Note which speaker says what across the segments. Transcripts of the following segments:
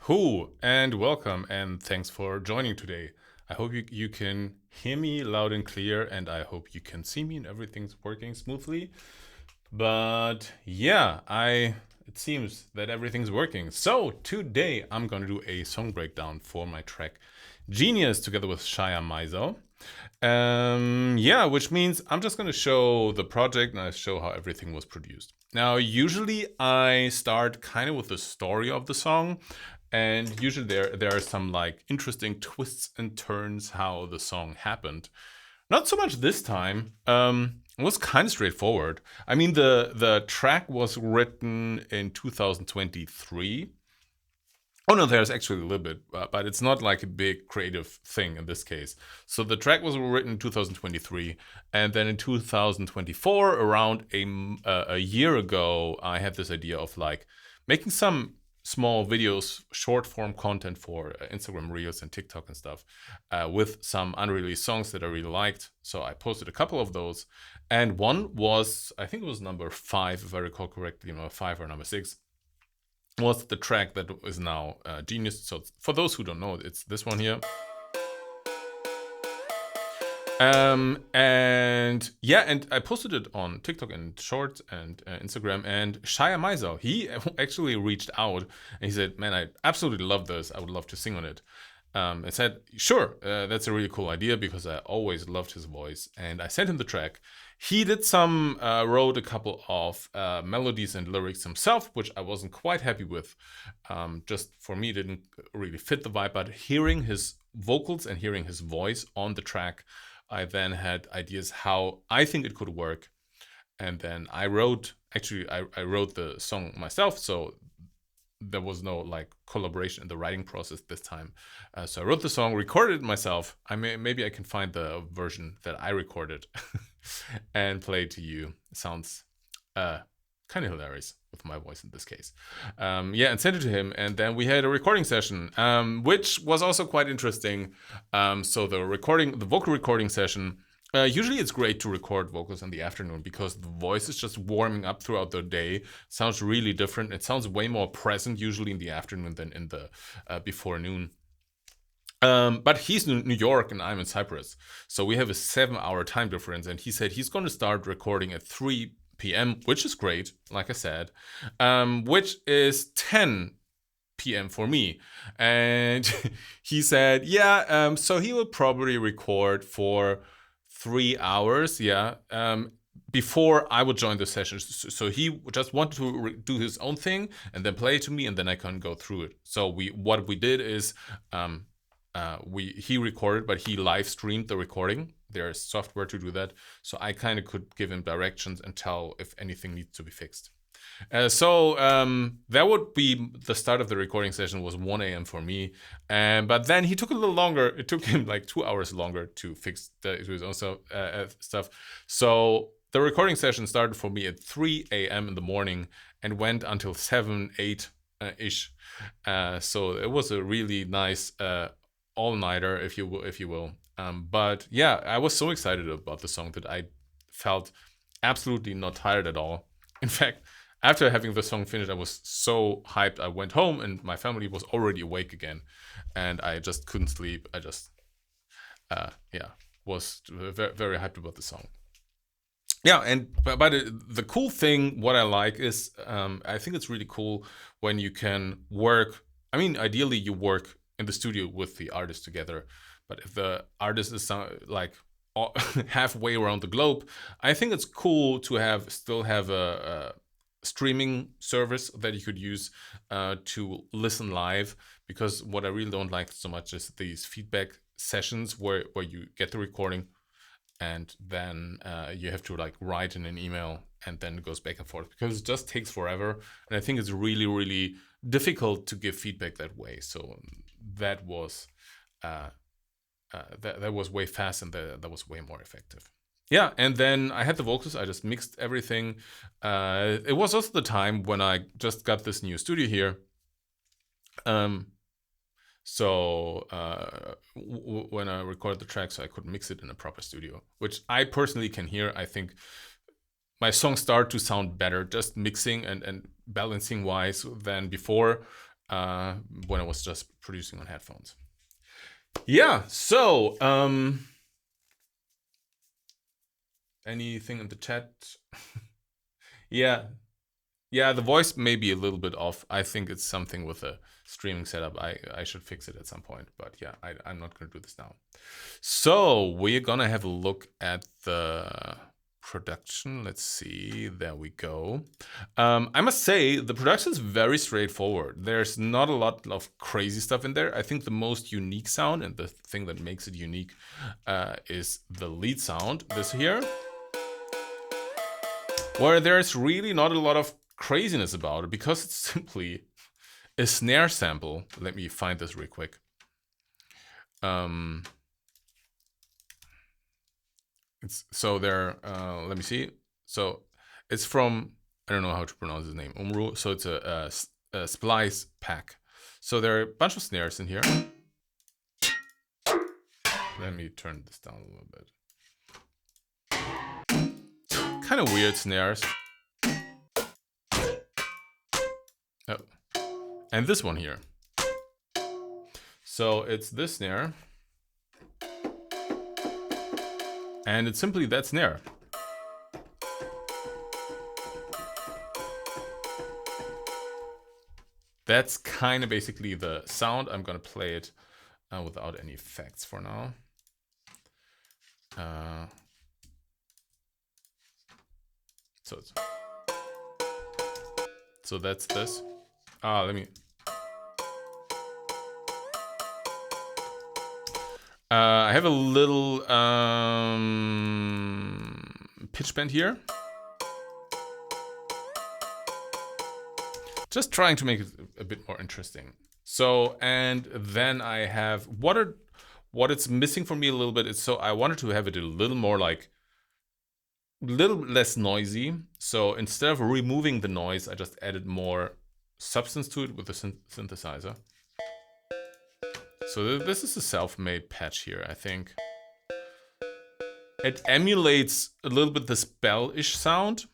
Speaker 1: Who and welcome and thanks for joining today. I hope you can hear me loud and clear, and I hope you can see me and everything's working smoothly. But yeah, I it seems that everything's working. So today I'm gonna do a song breakdown for my track Genius together with Shia Miso. Yeah, which means I'm just gonna show the project and I show how everything was produced. Now, usually I start kind of with the story of the song, and usually there are some like interesting twists and turns how the song happened. Not so much this time. It was kind of straightforward. I mean, the track was written in 2023. Oh no, there's actually a little bit, but it's not like a big creative thing in this case. So the track was written in 2023, and then in 2024, around a year ago, I had this idea of like making some small videos, short form content for Instagram Reels and TikTok and stuff, with some unreleased songs that I really liked. So I posted a couple of those, and one was, I think it was number 5, if I recall correctly, number 5 or number 6, was the track that is now Genius. So for those who don't know, it's this one here. And yeah, and I posted it on TikTok and Shorts and Instagram. And Shia Miso, he actually reached out and he said, "Man, I absolutely love this. I would love to sing on it." I said, "Sure, that's a really cool idea because I always loved his voice." And I sent him the track. He did wrote a couple of melodies and lyrics himself, which I wasn't quite happy with. Just for me, didn't really fit the vibe. But hearing his vocals and hearing his voice on the track, I then had ideas how I think it could work. And then I wrote the song myself. So there was no like collaboration in the writing process this time. So I wrote the song, recorded it myself. Maybe I can find the version that I recorded and play it to you. It sounds kind of hilarious with my voice in this case. Yeah, and sent it to him, and then we had a recording session, which was also quite interesting. So the vocal recording session. Usually it's great to record vocals in the afternoon because the voice is just warming up throughout the day. It sounds really different. It sounds way more present usually in the afternoon than in the before noon. But he's in New York and I'm in Cyprus. So we have a 7-hour time difference. And he said he's going to start recording at 3 p.m., which is great, like I said, which is 10 p.m. for me. And he said, yeah, so he will probably record for 3 hours, yeah, before I would join the session. So he just wanted to do his own thing and then play it to me, and then I can go through it. So what we did is he recorded, but he live streamed the recording. There's software to do that, so I kind of could give him directions and tell if anything needs to be fixed. So that would be the start of the recording session. Was 1 a.m. for me, but then he took a little longer. It took him like 2 hours longer to fix his own stuff. So the recording session started for me at 3 a.m. in the morning and went until 7, 8 ish. So it was a really nice all-nighter, if you will. But yeah, I was so excited about the song that I felt absolutely not tired at all. In fact, after having the song finished, I was so hyped. I went home and my family was already awake again, and I just couldn't sleep. I just, was very, very hyped about the song. Yeah, and but the cool thing, what I like is, I think it's really cool when you can work. I mean, ideally, you work in the studio with the artist together, but if the artist is like halfway around the globe, I think it's cool to still have a streaming service that you could use to listen live, because what I really don't like so much is these feedback sessions where you get the recording and then you have to like write in an email and then it goes back and forth because it just takes forever, and I think it's really, really difficult to give feedback that way. So that was that was way fast, and that was way more effective. Yeah, and then I had the vocals. I just mixed everything. It was also the time when I just got this new studio here. So when I recorded the track, so I could mix it in a proper studio, which I personally can hear. I think my songs start to sound better just mixing and balancing wise than before. when I was just producing on headphones. Yeah, so anything in the chat? Yeah, the voice may be a little bit off. I think it's something with the streaming setup. I should fix it at some point, but yeah, I'm not gonna do this now. So we're gonna have a look at the production. Let's see, there we go. I must say the production is very straightforward. There's not a lot of crazy stuff in there. I think the most unique sound, and the thing that makes it unique, is the lead sound, this here, where there's really not a lot of craziness about it because it's simply a snare sample. Let me find this real quick. It's so there. Let me see. So it's from, I don't know how to pronounce his name, Umru. So it's a splice pack. So there are a bunch of snares in here. Let me turn this down a little bit. Kind of weird snares. Oh, and this one here. So it's this snare. And it's simply that snare. That's kind of basically the sound. I'm gonna play it without any effects for now. So that's this. Let me. I have a little pitch bend here. Just trying to make it a bit more interesting. So, and then I have what it's missing for me a little bit is, so I wanted to have it a little more like, little less noisy. So instead of removing the noise, I just added more substance to it with the synthesizer. So this is a self-made patch here, I think. It emulates a little bit this bell-ish sound.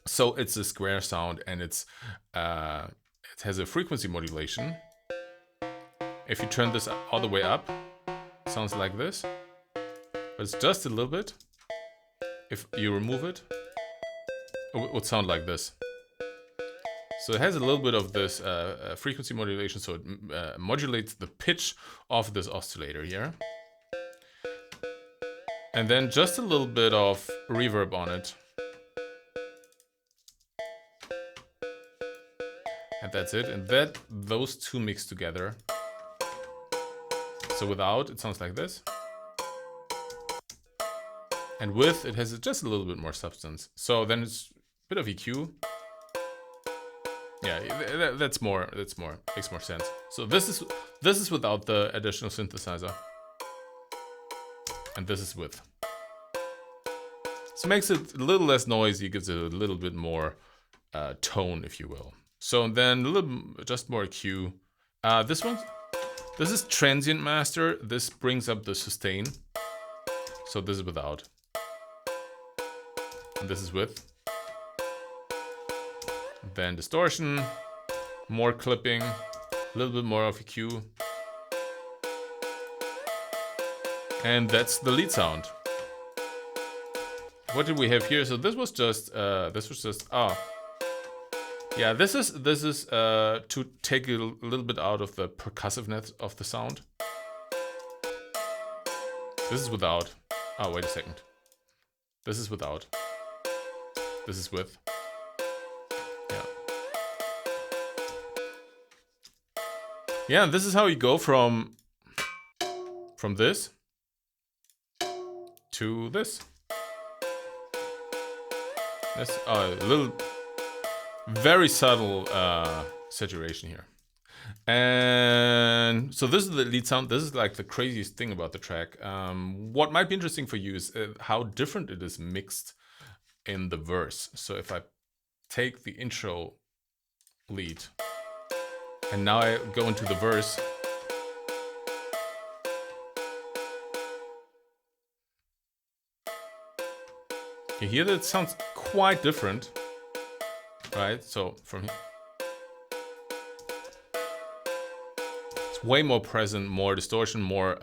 Speaker 1: So it's a square sound, and it has a frequency modulation. If you turn this all the way up, it sounds like this. But it's just a little bit. If you remove it, it would sound like this. So it has a little bit of this frequency modulation, so it modulates the pitch of this oscillator here. And then just a little bit of reverb on it. And that's it. And those two mix together. So without, it sounds like this. And with, it has just a little bit more substance. So then it's a bit of EQ. Yeah, that's more, makes more sense. So this is without the additional synthesizer. And this is with. So it makes it a little less noisy, gives it a little bit more tone, if you will. So then a little, just more EQ. This is transient master. This brings up the sustain. So this is without. And this is with. Then distortion, more clipping, a little bit more of EQ. And that's the lead sound. What did we have here? So this was just yeah, this is to take a little bit out of the percussiveness of the sound. This is without. Oh, wait a second. This is without. This is with. Yeah, this is how you go from this to this. That's a little, very subtle saturation here. And so this is the lead sound. This is like the craziest thing about the track. What might be interesting for you is how different it is mixed in the verse. So if I take the intro lead, and now I go into the verse. You hear that it sounds quite different, right? So from here. way more present, more distortion, more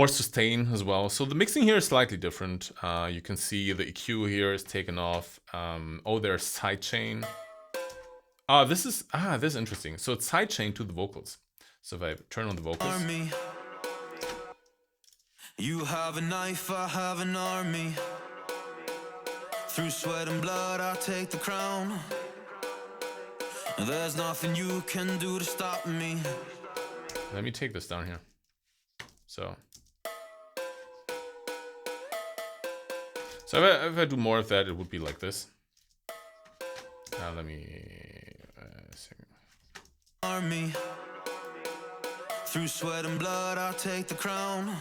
Speaker 1: sustain as well. So the mixing here is slightly different. You can see the EQ here is taken off. Oh, there's sidechain. This is interesting. So it's sidechain to the vocals. So if I turn on the vocals.
Speaker 2: Army. You have a knife, I have an army. Through sweat and blood, I'll take the crown. There's nothing you can do to stop me.
Speaker 1: Let me take this down here. So if I do more of that, it would be like this. Let me see.
Speaker 2: Army. Through sweat and blood, I'll take the crown.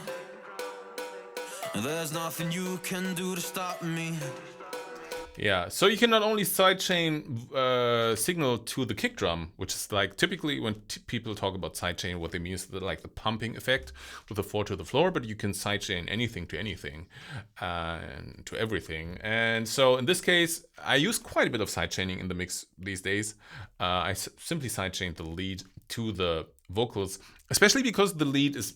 Speaker 2: There's nothing you can do to stop me.
Speaker 1: Yeah, so you can not only sidechain signal to the kick drum, which is like typically when people talk about sidechain, what they mean is like the pumping effect with the 4 to the floor, but you can sidechain anything to anything and to everything. And so in this case, I use quite a bit of sidechaining in the mix these days. I simply sidechain the lead to the vocals, especially because the lead is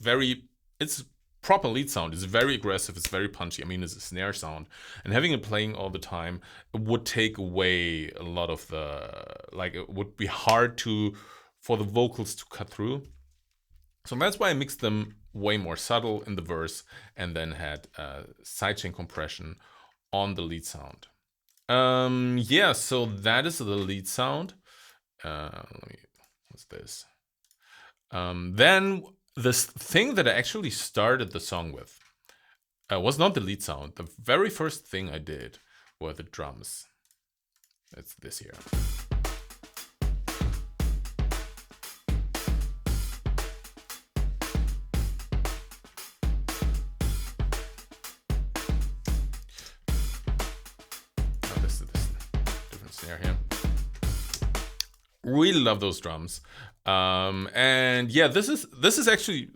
Speaker 1: it's proper lead sound. It's very aggressive, it's very punchy. I mean, it's a snare sound. And having it playing all the time, it would take away a lot of it would be hard for the vocals to cut through. So that's why I mixed them way more subtle in the verse and then had sidechain compression on the lead sound. Yeah, so that is the lead sound. What's this? Then this thing that I actually started the song with was not the lead sound. The very first thing I did were the drums. It's this here. Oh, this is different snare here. Really love those drums. And yeah, this is actually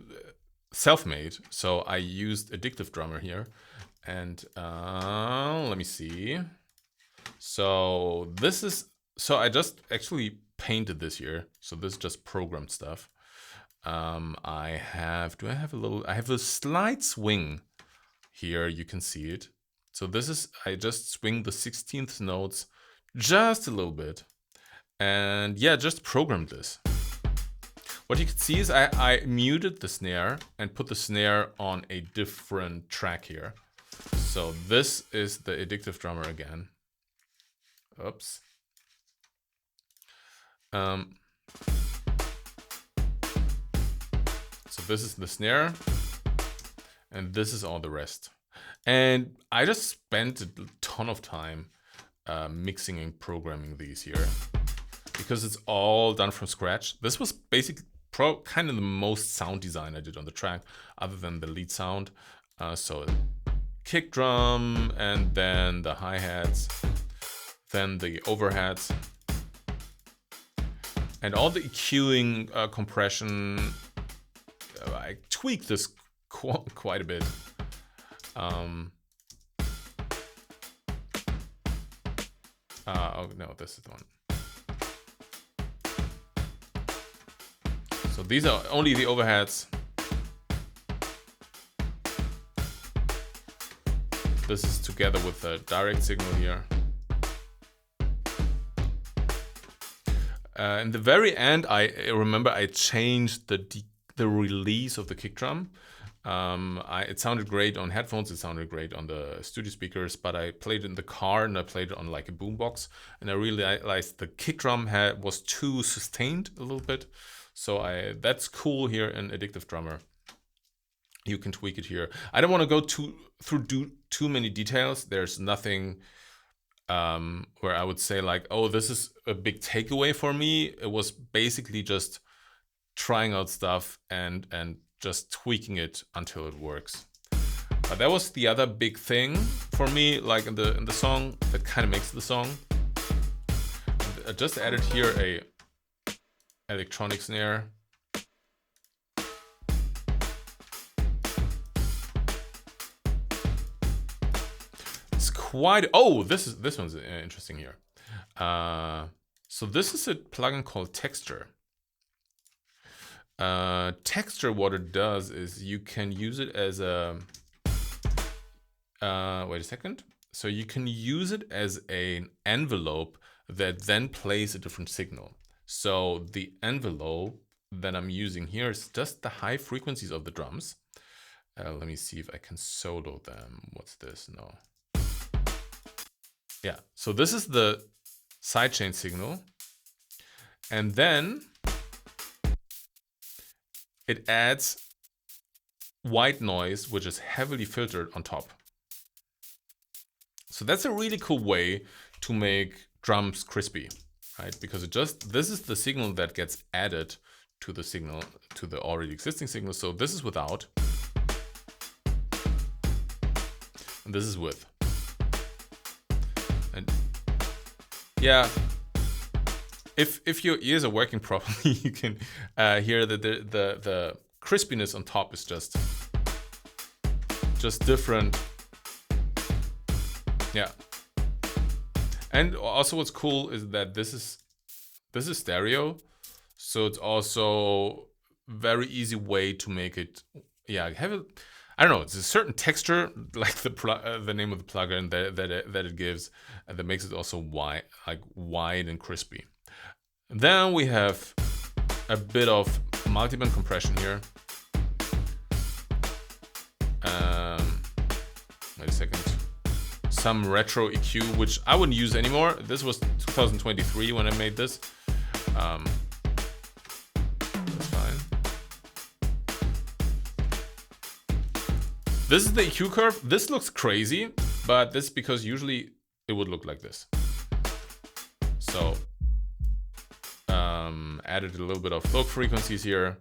Speaker 1: self-made. So I used Addictive Drummer here, and let me see. So I just actually painted this here. So this is just programmed stuff. I have a slight swing here. You can see it. So I just swing the 16th notes just a little bit. And yeah, just programmed this. What you can see is I muted the snare and put the snare on a different track here. So this is the Addictive Drummer again. Oops. So this is the snare, and this is all the rest. And I just spent a ton of time mixing and programming these here, because it's all done from scratch. This was basically kind of the most sound design I did on the track, other than the lead sound. So kick drum, and then the hi-hats, then the overheads, and all the EQing, compression. I tweaked this quite a bit. Oh no, this is the one. So these are only the overheads. This is together with the direct signal here. In the very end, I remember I changed the release of the kick drum. It sounded great on headphones, it sounded great on the studio speakers, but I played it in the car and I played it on like a boombox, and I realized the kick drum was too sustained a little bit. So that's cool here in Addictive Drummer. You can tweak it here. I don't want to go through too many details. There's nothing where I would say like, oh, this is a big takeaway for me. It was basically just trying out stuff and just tweaking it until it works. But that was the other big thing for me, like in the song, that kind of makes the song. I just added here a electronic snare. It's quite. Oh, this one's interesting here. So this is a plugin called Texture. Texture, what it does is you can use it as a, wait a second. So you can use it as an envelope that then plays a different signal. So the envelope that I'm using here is just the high frequencies of the drums. Let me see if I can solo them. What's this? No. Yeah, so this is the sidechain signal. And then it adds white noise, which is heavily filtered on top. So that's a really cool way to make drums crispy, right? Because this is the signal that gets added to the signal, to the already existing signal. So this is without, and this is with. And yeah, if your ears are working properly, you can hear that the crispiness on top is just different. Yeah. And also what's cool is that this is stereo, so it's also very easy way to make it, yeah, have a, I don't know, it's a certain texture, like the name of the plugin that it gives, and that makes it also wide and crispy. Then we have a bit of multiband compression here. Wait a second. Some retro EQ, which I wouldn't use anymore. This was 2023 when I made this. That's fine. This is the EQ curve. This looks crazy, but this is because usually it would look like this. So added a little bit of low frequencies here.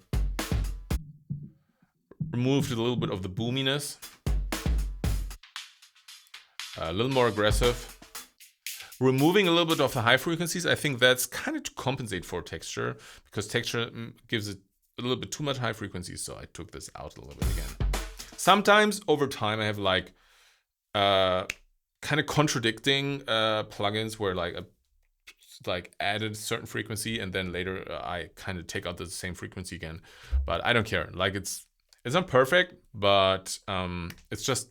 Speaker 1: Removed a little bit of the boominess. A little more aggressive. Removing a little bit of the high frequencies. I think that's kind of to compensate for texture, because texture gives it a little bit too much high frequencies. So I took this out a little bit again. Sometimes over time I have like kind of contradicting plugins where like added a certain frequency and then later I kind of take out the same frequency again. But I don't care. Like it's not perfect, but it's just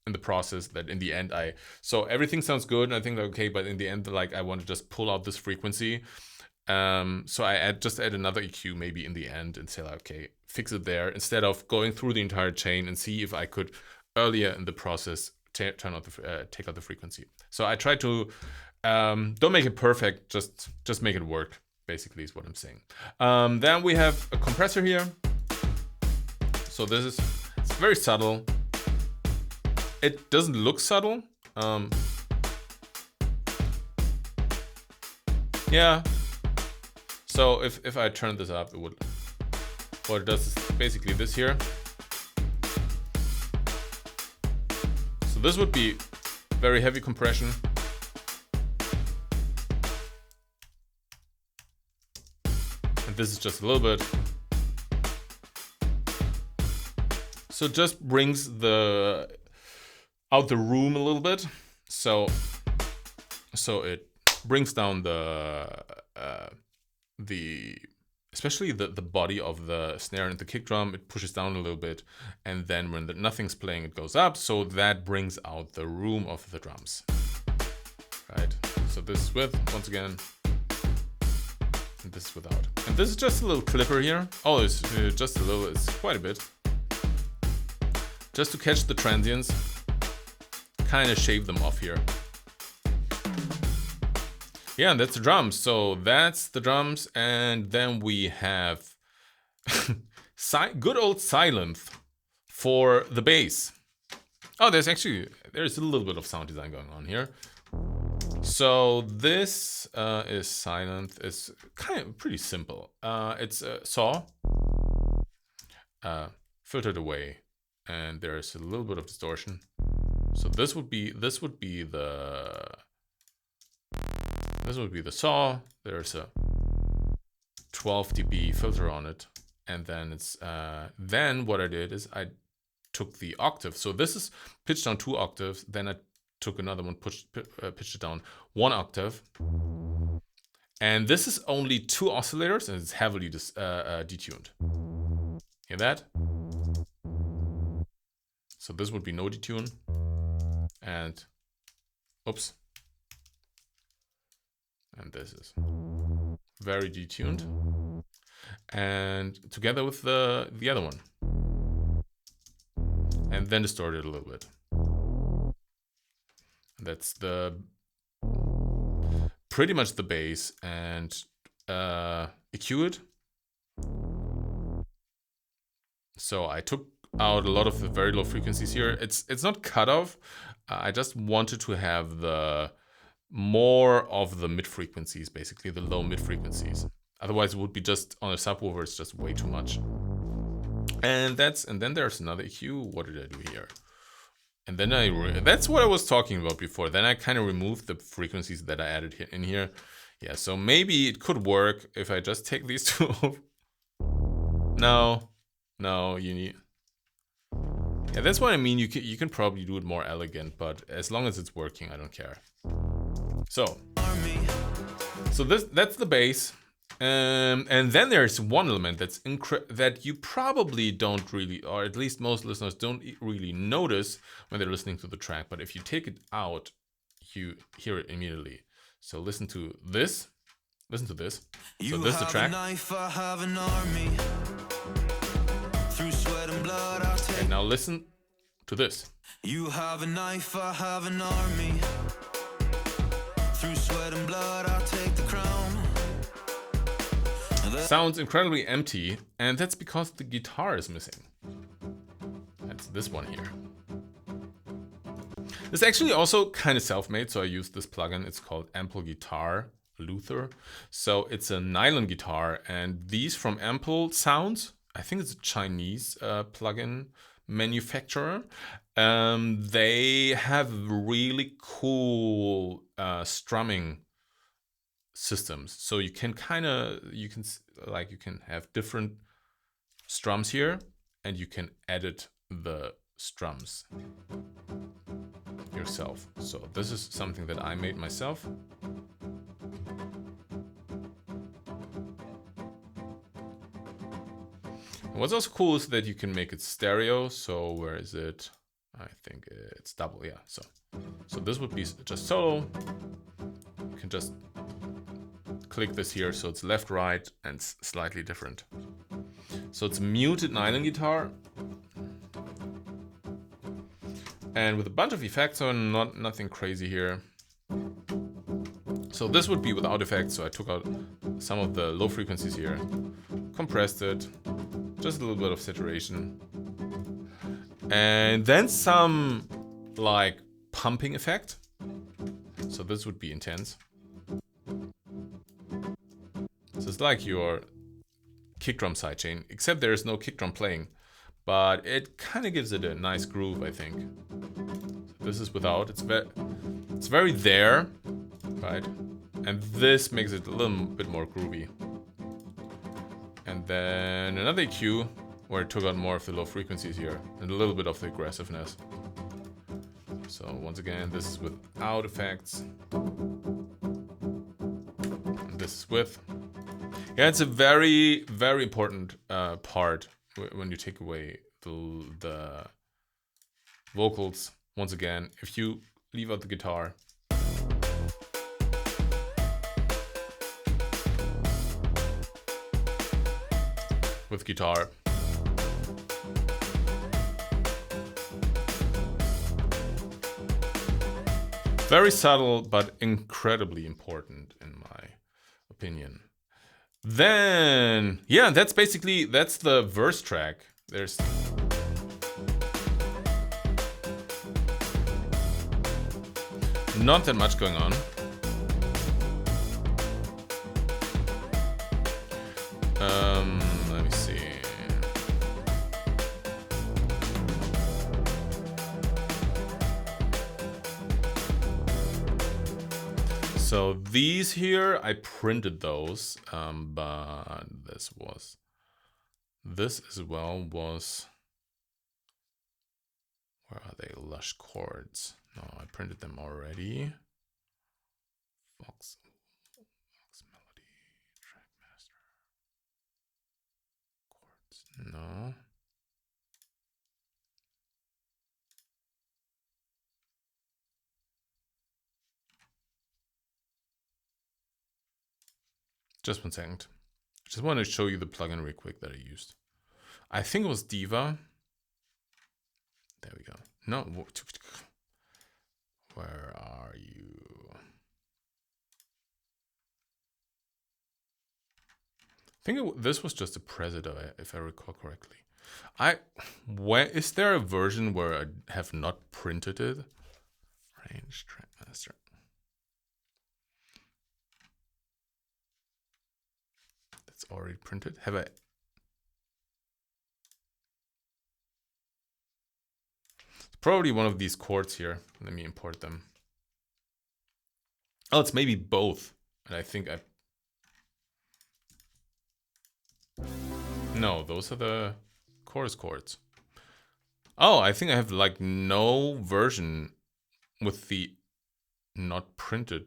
Speaker 1: in the process that in the end so everything sounds good and I think okay, but in the end like I want to just pull out this frequency. So I just add another EQ maybe in the end and say like, okay, fix it there instead of going through the entire chain and see if I could earlier in the process take out the frequency. So I try to don't make it perfect, just make it work, basically is what I'm saying. Then we have a compressor here. So it's very subtle. It doesn't look subtle. Yeah. So if I turn this up, it would. What it does is basically this here. So this would be very heavy compression. And this is just a little bit. So it just brings out the room a little bit. So it brings down especially the body of the snare and the kick drum. It pushes down a little bit, and then when nothing's playing, it goes up. So that brings out the room of the drums. Right. So this is with, once again, and this is without. And this is just a little clipper here. Oh, it's just a little. It's quite a bit. Just to catch the transients, kind of shave them off here. Yeah, and that's the drums. So that's the drums, and then we have good old Sylenth for the bass. Oh, there's a little bit of sound design going on here. So this is Sylenth. It's kind of pretty simple. It's a saw filtered away. And there's a little bit of distortion. So this would be the saw. There's a 12 dB filter on it, and then it's then what I did is I took the octave. So this is pitched down 2 octaves. Then I took another one, pitched it down 1 octave. And this is only 2 oscillators, and it's heavily detuned. Hear that? So this would be no detune. And oops. And this is very detuned. And together with the other one. And then distort it a little bit. That's the pretty much the bass, and EQ it. So I took out a lot of the very low frequencies here. It's not cut off. I just wanted to have the more of the mid frequencies, basically the low mid frequencies. Otherwise, it would be just on a subwoofer. It's just way too much. And then there's another EQ. What did I do here? And then that's what I was talking about before. Then I kind of removed the frequencies that I added in here. Yeah, so maybe it could work if I just take these two off. No, you need. Yeah, that's what I mean. You can probably do it more elegant, but as long as it's working, I don't care. So that's the bass. And then there's one element that you probably don't really, or at least most listeners don't really notice when they're listening to the track. But if you take it out, you hear it immediately. So listen to this. Listen to this. So this is the track. And now listen to this. You have a knife, I have an army. Through sweat and blood, I'll take the crown. Sounds incredibly empty, and that's because the guitar is missing. That's this one here. This is actually also kind of self-made, so I used this plugin. It's called Ample Guitar Luther. So it's a nylon guitar, and these from Ample Sounds, I think it's a Chinese plugin manufacturer. They have really cool strumming systems, so you can have different strums here, and you can edit the strums yourself. So this is something that I made myself. And what's also cool is that you can make it stereo. So where is it? I think it's double. Yeah. So this would be just solo. You can just click this here, so it's left, right, and slightly different. So it's muted nylon guitar, and with a bunch of effects, so nothing crazy here. So this would be without effects. So I took out some of the low frequencies here, compressed it, just a little bit of saturation, and then some like pumping effect. So this would be intense. So it's like your kick drum sidechain, except there is no kick drum playing, but it kind of gives it a nice groove, I think. So this is without. It's very there, right? And this makes it a little bit more groovy. And then another EQ where it took out more of the low frequencies here and a little bit of the aggressiveness. So once again, this is without effects. And this is with. Yeah, it's a very, very important part when you take away the vocals. Once again, if you leave out the guitar, with guitar, very subtle but incredibly important in my opinion. Then, yeah, that's the verse track. There's not that much going on. Let me see. So these here, I printed those, but this as well was, where are they? Lush chords. No, I printed them already. Vox Melody, Track Master, chords. No. Just 1 second. I just want to show you the plugin real quick that I used. I think it was Diva. There we go. No. Where are you? I think this was just a preset, if I recall correctly. Is there a version where I have not printed it? Range Trackmaster. That's already printed. Have I? It's probably one of these chords here. Let me import them. Oh, it's maybe both. And I think No, those are the chorus chords. Oh, I think I have like no version with the not printed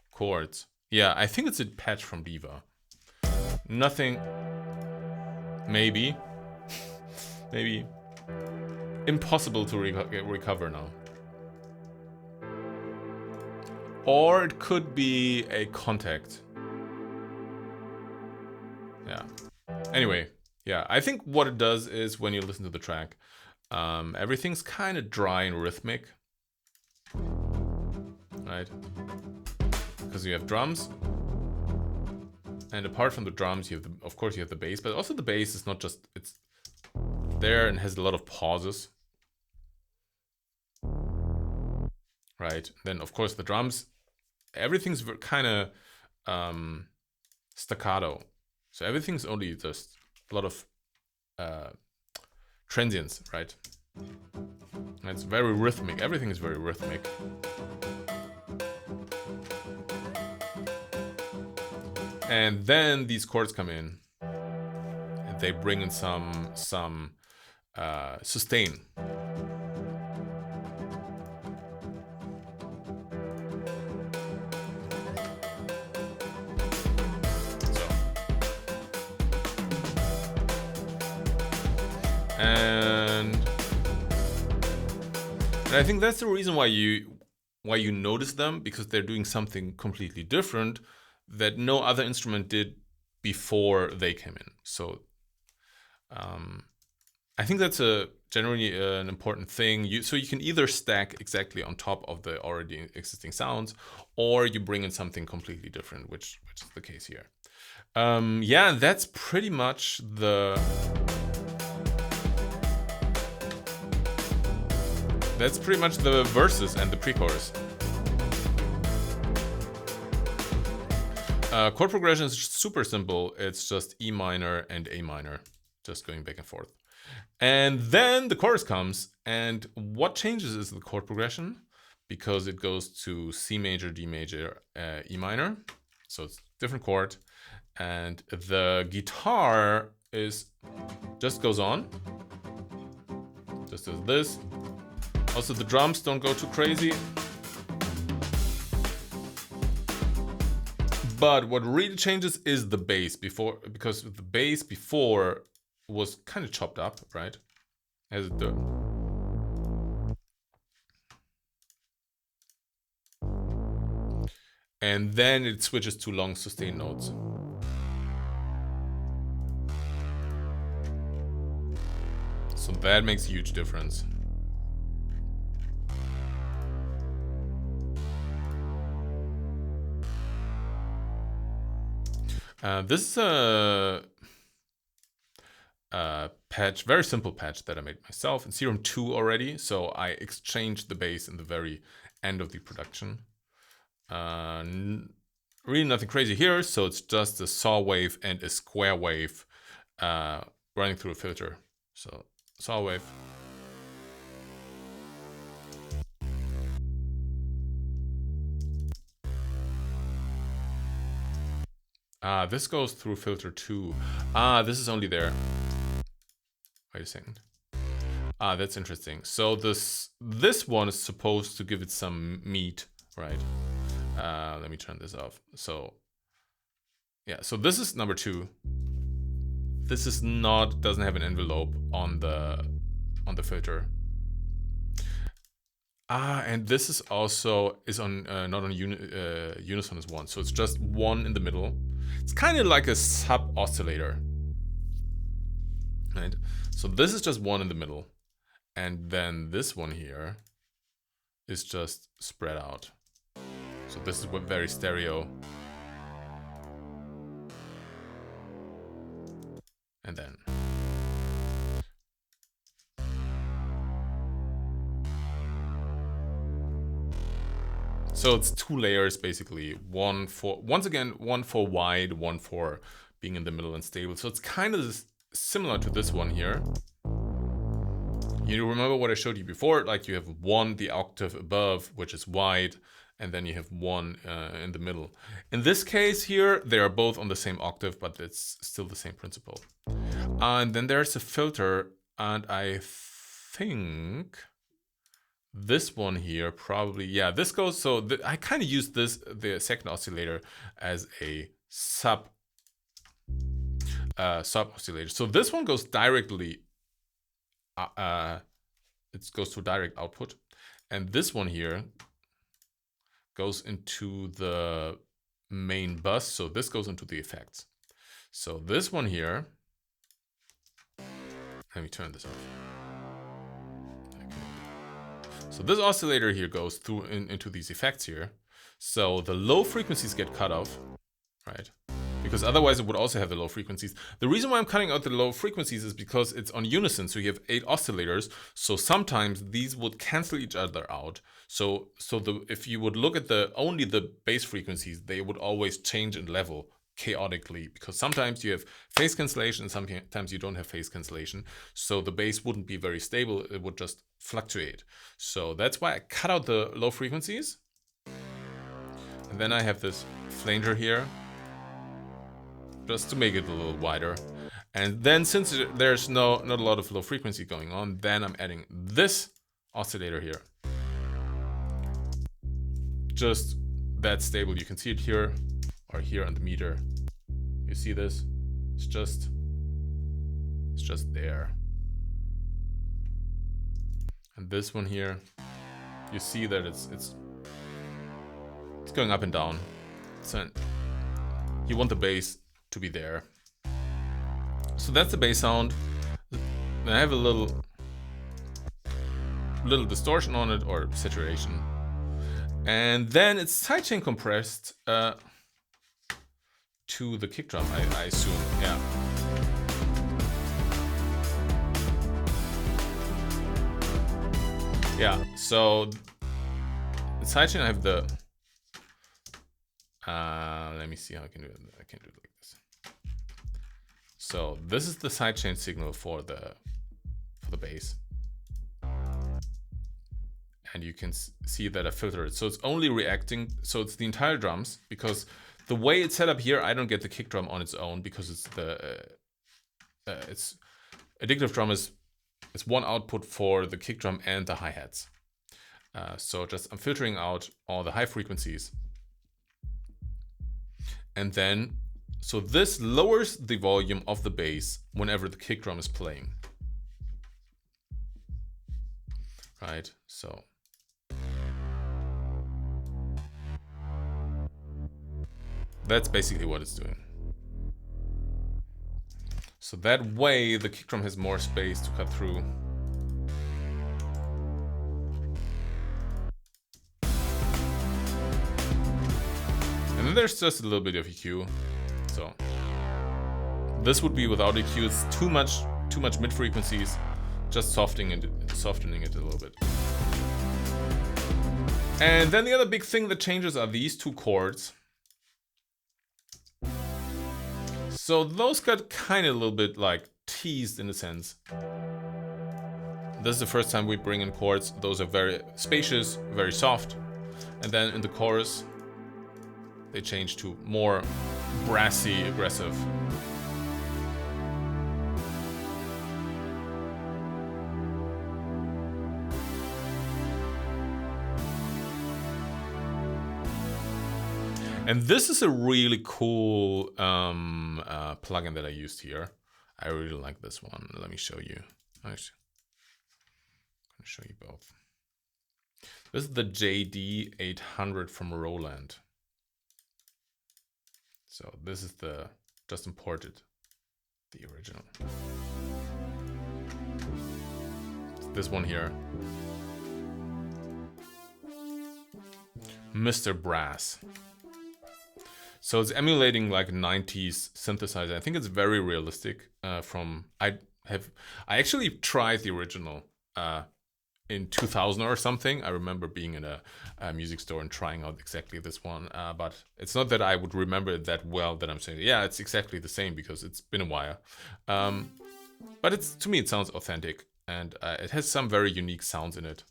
Speaker 1: chords. Yeah, I think it's a patch from Diva. Nothing. Maybe. Maybe. Impossible to recover now. Or it could be a contact. Yeah. Anyway, yeah, I think what it does is when you listen to the track, everything's kind of dry and rhythmic. Right? Because you have drums. And apart from the drums, you have of course you have the bass, but also the bass is not just, it's there and has a lot of pauses. Right? Then of course the drums, everything's kind of staccato. So everything's only just a lot of transients, right? And it's very rhythmic. Everything is very rhythmic. And then these chords come in, and they bring in some sustain. And I think that's the reason why you notice them, because they're doing something completely different that no other instrument did before they came in. So I think that's generally an important thing. So you can either stack exactly on top of the already existing sounds, or you bring in something completely different, which is the case here. Yeah, that's pretty much the verses and the pre-chorus. Chord progression is super simple. It's just E minor and A minor, just going back and forth. And then the chorus comes, and what changes is the chord progression, because it goes to C major, D major, E minor. So it's different chord. And the guitar just goes on. Just does this. Also, the drums don't go too crazy. But what really changes is the bass because the bass before was kind of chopped up, right? As it did. And then it switches to long sustain notes. So that makes a huge difference. This is a patch, very simple patch that I made myself in Serum 2 already. So I exchanged the bass in the very end of the production. Really nothing crazy here. So it's just a saw wave and a square wave running through a filter. So saw wave. This goes through filter 2. This is only there. Wait a second. That's interesting. So this one is supposed to give it some meat, right? Let me turn this off. So yeah, so this is number 2. this is not, doesn't have an envelope on the filter. And this is also on not on unison as one, so it's just one in the middle. It's kind of like a sub oscillator, right? So this is just one in the middle, and then this one here is just spread out. So this is very stereo. And then so it's two layers basically. One for, once again, one for wide, one for being in the middle and stable. So it's kind of similar to this one here. You remember what I showed you before? Like you have one, the octave above, which is wide, and then you have one in the middle. In this case here, they are both on the same octave, but it's still the same principle. And then there's a filter, and I think this one here probably, yeah, this goes, so I kind of use this, the second oscillator, as a sub oscillator. So this one goes directly, it goes to direct output, and this one here goes into the main bus. So this goes into the effects. So this one here, let me turn this off. Okay. So this oscillator here goes through into these effects here. So the low frequencies get cut off, right? Because otherwise it would also have the low frequencies. The reason why I'm cutting out the low frequencies is because it's on unison. So you have 8 oscillators. So sometimes these would cancel each other out. So if you would look at only the bass frequencies, they would always change in level chaotically, because sometimes you have phase cancellation and sometimes you don't have phase cancellation. So the bass wouldn't be very stable. It would just fluctuate. So that's why I cut out the low frequencies. And then I have this flanger here, just to make it a little wider. And then since there's not a lot of low frequency going on, then I'm adding this oscillator here. Just that stable. You can see it here or here on the meter. You see this? It's just there. And this one here, you see that it's going up and down. So you want the bass to be there. So that's the bass sound. Then I have a little distortion on it, or saturation. And then it's sidechain compressed to the kick drum, I assume, yeah. Yeah, so the sidechain, I have the let me see how I can do it. I can do it like this. So this is the sidechain signal for the bass. And you can see that I filter it. So it's only reacting, so it's the entire drums, because the way it's set up here, I don't get the kick drum on its own, because it's it's addictive drum is one output for the kick drum and the hi-hats. So just I'm filtering out all the high frequencies. And then, so this lowers the volume of the bass whenever the kick drum is playing. Right, so. That's basically what it's doing. So that way the kick drum has more space to cut through. And then there's just a little bit of EQ. So this would be without EQ. It's too much mid frequencies. Just softening it a little bit. And then the other big thing that changes are these two chords. So those got kind of a little bit like teased in a sense. This is the first time we bring in chords. Those are very spacious, very soft. And then in the chorus, they change to more brassy, aggressive. And this is a really cool plugin that I used here. I really like this one. Let me show you. Actually, I'm gonna show you both. This is the JD 800 from Roland. So this is the just imported the original. This one here, Mr. Brass. So it's emulating like 90s synthesizer. I think it's very realistic. I actually tried the original in 2000 or something. I remember being in a music store and trying out exactly this one. But it's not that I would remember it that well that I'm saying, yeah, it's exactly the same because it's been a while. But to me, it sounds authentic. And it has some very unique sounds in it.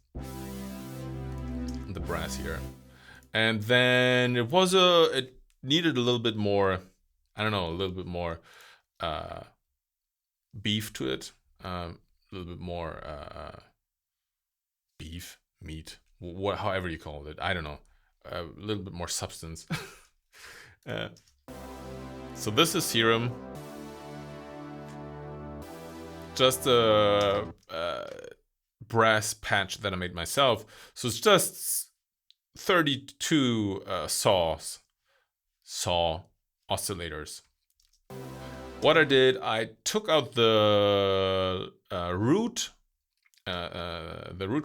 Speaker 1: The brass here. And then it needed a little bit more, I don't know, a little bit more beef to it. A little bit more beef, meat, however you call it. I don't know. A little bit more substance. So this is Serum. Just a brass patch that I made myself. So it's just 32 saw oscillators. What I did, I took out the root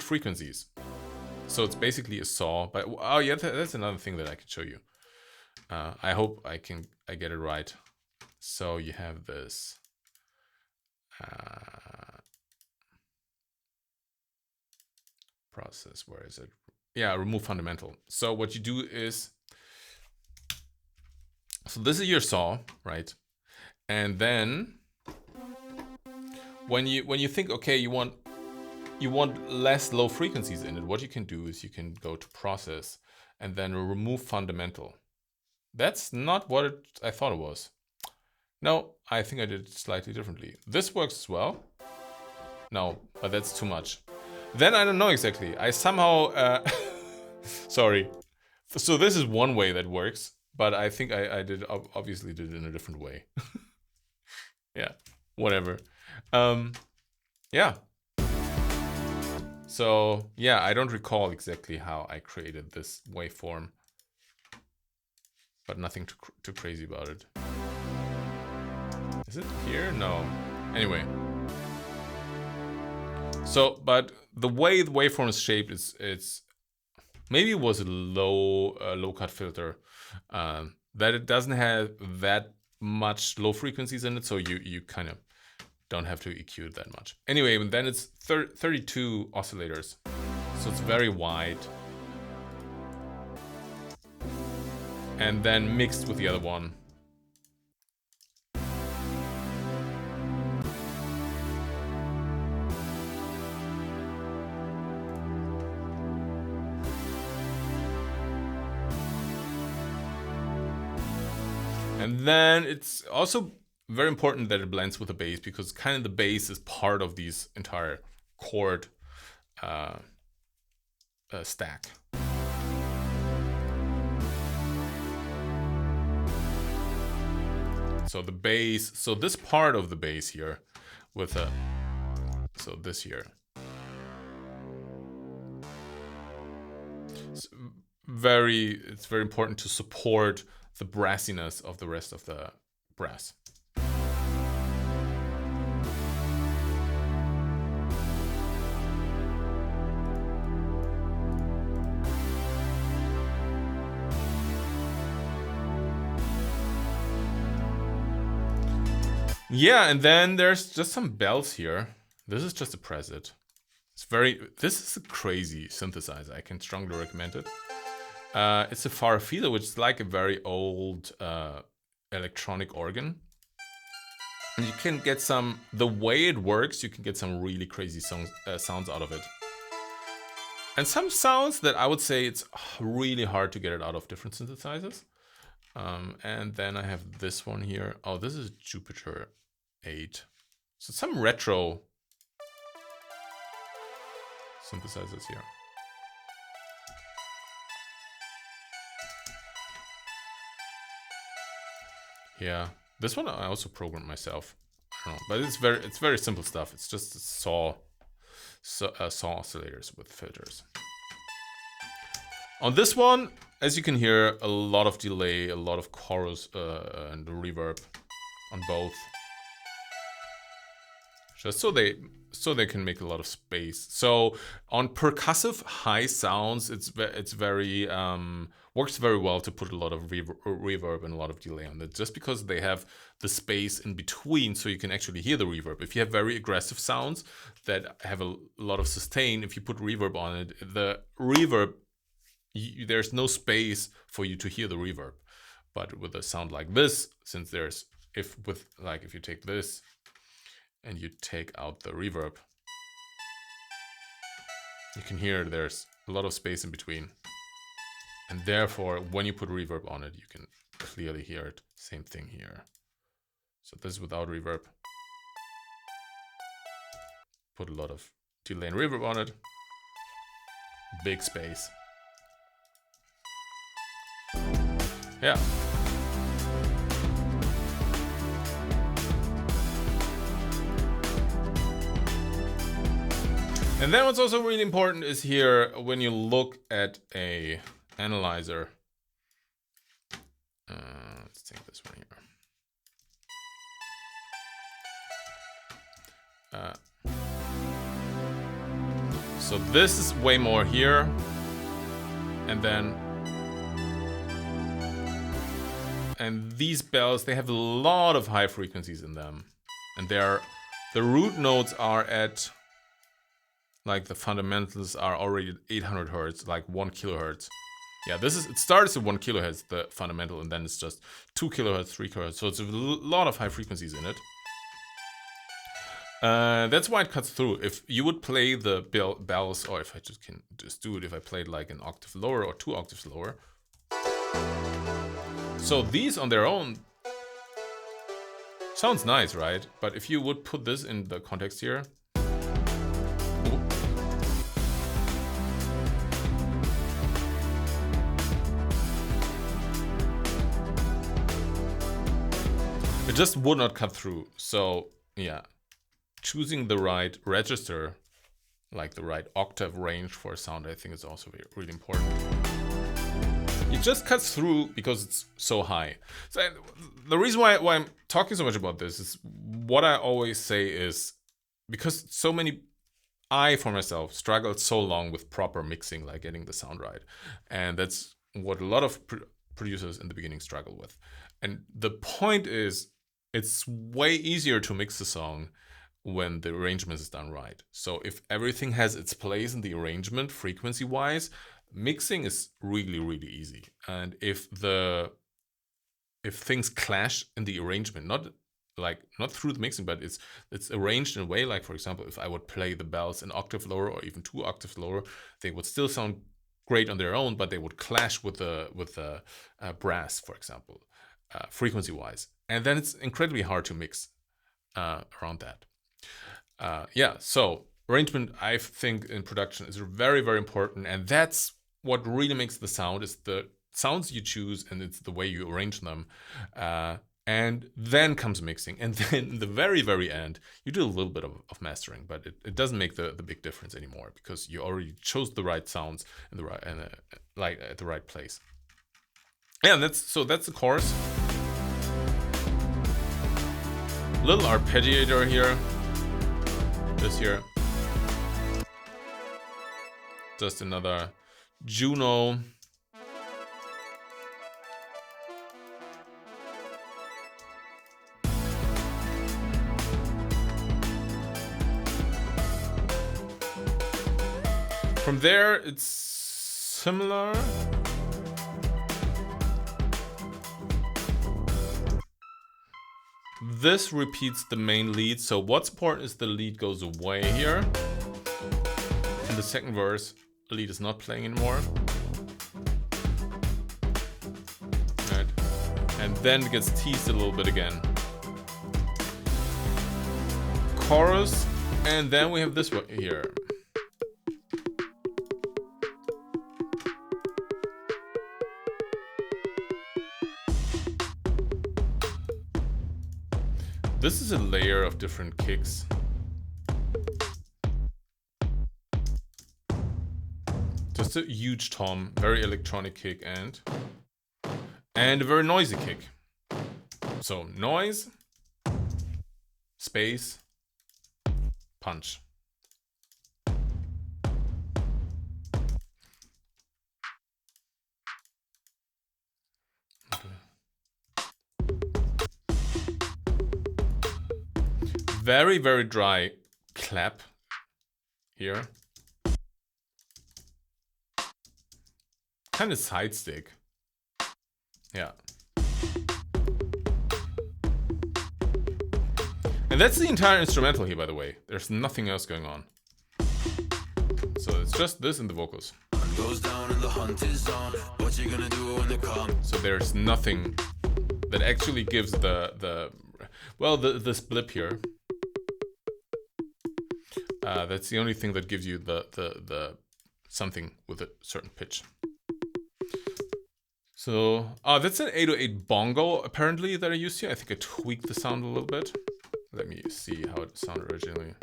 Speaker 1: frequencies. So it's basically a saw. But oh yeah, that's another thing that I could show you. I hope I get it right. So you have this. Process, where is it? Yeah, remove fundamental. So what you do is, so this is your saw, right? And then when you think, okay, you want less low frequencies in it, what you can do is you can go to process and then remove fundamental. That's not what I thought it was. No, I think I did it slightly differently. This works as well. No, but that's too much. Then I don't know exactly. I somehow, sorry. So this is one way that works, but I think I obviously did it in a different way. Yeah, whatever. Yeah. So yeah, I don't recall exactly how I created this waveform, but nothing too crazy about it. Is it here? No. Anyway. So, but the way the waveform is shaped it's maybe it was a low cut filter that it doesn't have that much low frequencies in it, so you kind of don't have to EQ it that much. Anyway, and then it's 32 oscillators, so it's very wide, and then mixed with the other one. And then it's also very important that it blends with the bass, because kind of the bass is part of these entire chord stack. So the bass, so this part of the bass here with so this here. It's very important to support the brassiness of the rest of the brass. Yeah, and then there's just some bells here. This is just a preset. This is a crazy synthesizer. I can strongly recommend it. It's a Farfisa, which is like a very old electronic organ. And you can get the way it works, you can get some really crazy sounds out of it. And some sounds that I would say it's really hard to get it out of different synthesizers. And then I have this one here. Oh, this is Jupiter 8. So some retro synthesizers here. Yeah, this one I also programmed myself. know, but it's very simple stuff. It's just saw oscillators with filters. On this one, as you can hear, a lot of delay, a lot of chorus and reverb on both, just so they can make a lot of space. So on percussive high sounds, it's very works very well to put a lot of reverb and a lot of delay on it, just because they have the space in between, so you can actually hear the reverb. If you have very aggressive sounds that have a lot of sustain, if you put reverb on it, the reverb, there's no space for you to hear the reverb. But with a sound like this, since there's, if you take this and you take out the reverb, you can hear there's a lot of space in between. And therefore, when you put reverb on it, you can clearly hear it. Same thing here. So this is without reverb. Put a lot of delay and reverb on it. Big space. Yeah. And then what's also really important is here, when you look at a analyzer, let's take this one here. So this is way more here, and these bells, they have a lot of high frequencies in them, and the root notes are at, like, the fundamentals are already at 800 hertz, like 1 kilohertz. Yeah, it starts at 1 kilohertz, the fundamental, and then it's just 2 kilohertz, 3 kilohertz. So it's a lot of high frequencies in it. That's why it cuts through. If you would play the bells, or if I can do it, if I played like an octave lower or 2 octaves lower. So these on their own sounds nice, right? But if you would put this in the context here, it just would not cut through. So yeah, choosing the right register, like the right octave range for a sound, I think is also really important. It just cuts through because it's so high. So the reason why I'm talking so much about this is, what I always say is, because I for myself struggled so long with proper mixing, like getting the sound right. And that's what a lot of producers in the beginning struggle with. And the point is, it's way easier to mix the song when the arrangement is done right. So if everything has its place in the arrangement, frequency-wise, mixing is really, really easy. And if things clash in the arrangement, not through the mixing, but it's arranged in a way, like, for example, if I would play the bells an octave lower or even 2 octaves lower, they would still sound great on their own, but they would clash with the brass, for example, frequency-wise. And then it's incredibly hard to mix around that. So arrangement, I think, in production is very, very important, and that's what really makes the sound, is the sounds you choose, and it's the way you arrange them. And then comes mixing, and then in the very, very end, you do a little bit of mastering, but it doesn't make the big difference anymore, because you already chose the right sounds in at the right place. Yeah, that's the chorus. Little arpeggiator here. This here. Just another Juno. From there, it's similar. This repeats the main lead, so what's important is the lead goes away here. In the second verse, the lead is not playing anymore. Right. And then it gets teased a little bit again. Chorus, and then we have this one here. This is a layer of different kicks. Just a huge tom, very electronic kick, and a very noisy kick. So noise, space, punch. Okay. Very, very dry clap here. Kind of side stick. Yeah. And that's the entire instrumental here, by the way. There's nothing else going on. So it's just this and the vocals.
Speaker 2: Goes down and the hunt is on. What you gonna do when they come?
Speaker 1: So there's nothing that actually gives this blip here. That's the only thing that gives you the something with a certain pitch. So that's an 808 bongo apparently that I used here. I think I tweaked the sound a little bit. Let me see how it sounded originally.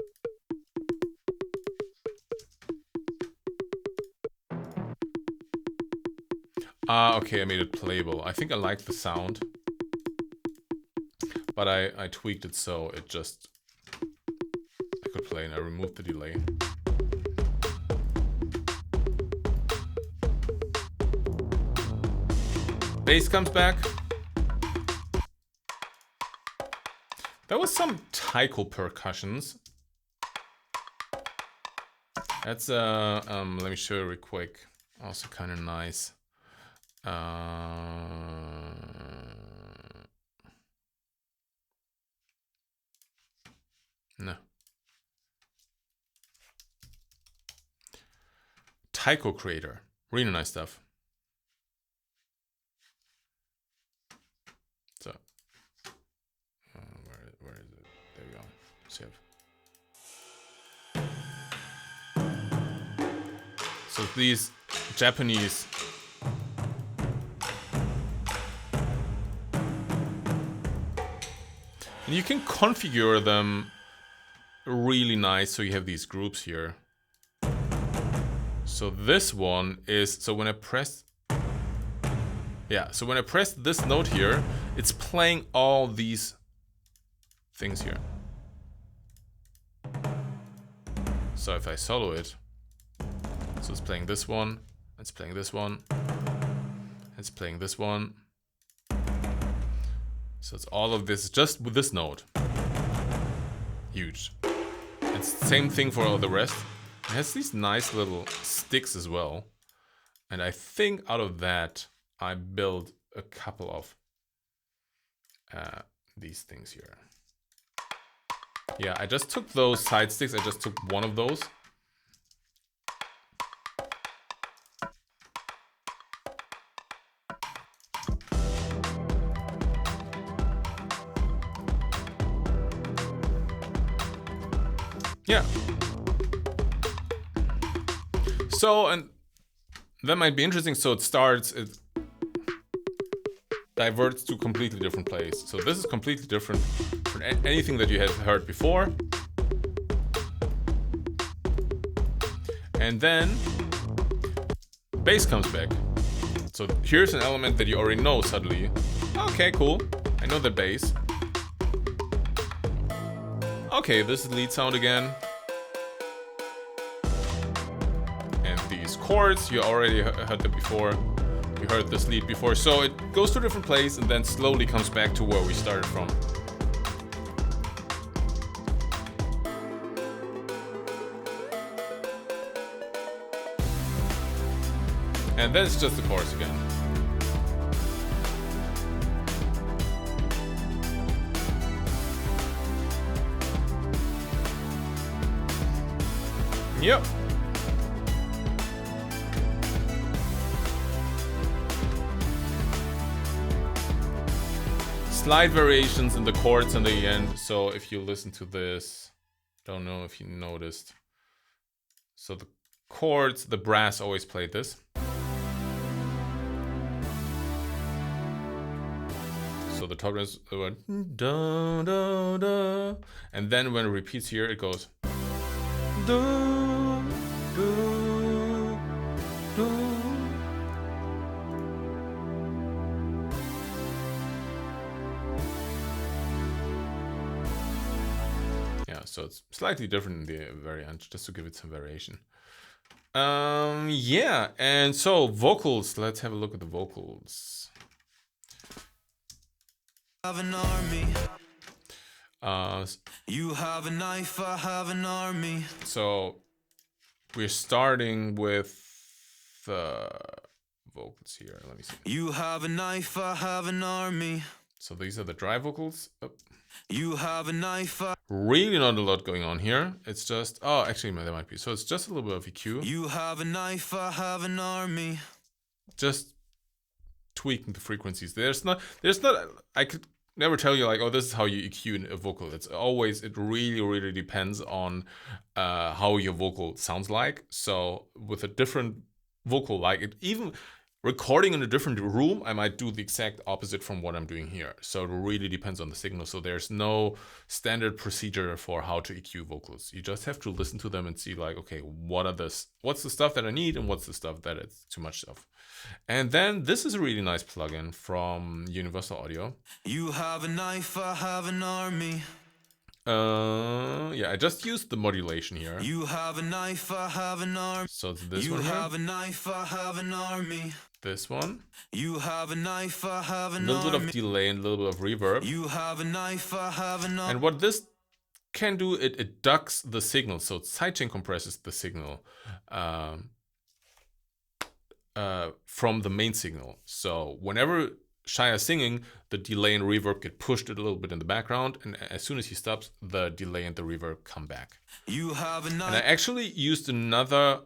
Speaker 1: Okay, I made it playable. I think I like the sound, but I tweaked it so it just I could play, and I removed the delay. Bass comes back. That was some taiko percussions. That's let me show you real quick. Also kind of nice. No. Taiko creator. Really nice stuff. So, where is it? There you go. Save. So these Japanese and you can configure them really nice. So you have these groups here. So this one is, so when I press, so when I press this note here, it's playing all these things here. So if I solo it, so it's playing this one, it's playing this one, it's playing this one. So it's all of this just with this note. Huge. It's the same thing for all the rest. It has these nice little sticks as well. And I think out of that, I built a couple of these things here. Yeah, I just took those side sticks. I just took one of those. Yeah. So, and that might be interesting. So it starts, it diverts to a completely different place. So this is completely different from anything that you have heard before. And then bass comes back. So here's an element that you already know suddenly. Okay, cool. I know the bass. Okay, this is lead sound again. And these chords, you already heard them before. You heard this lead before. So it goes to a different place and then slowly comes back to where we started from. And then it's just the chorus again. Yep. Slight variations in the chords in the end. So if you listen to this, don't know if you noticed. So the chords, the brass always played this. So So the top is da da da, and then when it repeats here, it goes da da da. Yeah, so it's slightly different in the very end, just to give it some variation. Yeah, and so vocals. Let's have a look at the vocals.
Speaker 2: Have an army. You have a knife, I have an army.
Speaker 1: So we're starting with the vocals here. Let me see.
Speaker 2: You have a knife, I have an army.
Speaker 1: So these are the dry vocals. Oh.
Speaker 2: You have a knife.
Speaker 1: Really not a lot going on here. It's just, oh, actually there might be. So it's just a little bit of EQ.
Speaker 2: You have a knife, I have an army.
Speaker 1: Just tweaking the frequencies. There's not, I could never tell you like, oh, this is how you EQ a vocal. It's always, it really depends on how your vocal sounds like. So with a different vocal, like it, even recording in a different room, I might do the exact opposite from what I'm doing here. So it really depends on the signal. So there's no standard procedure for how to EQ vocals. You just have to listen to them and see like, okay, what's the stuff that I need and what's the stuff that it's too much stuff. And then this is a really nice plugin from Universal Audio.
Speaker 2: You have a knife, I have an army.
Speaker 1: Yeah, I just used the modulation here.
Speaker 2: You have a knife, I have an army.
Speaker 1: So it's this
Speaker 2: one.
Speaker 1: You
Speaker 2: have a knife, I have an army.
Speaker 1: This one.
Speaker 2: You have a knife, I have an army.
Speaker 1: A little bit of delay and a little bit of reverb.
Speaker 2: You have a knife, I have an army.
Speaker 1: And what this can do, it ducks the signal. So sidechain compresses the signal from the main signal. So whenever Shia is singing, the delay and reverb get pushed a little bit in the background, and as soon as he stops, the delay and the reverb come back.
Speaker 2: You have a knife.
Speaker 1: And I actually used another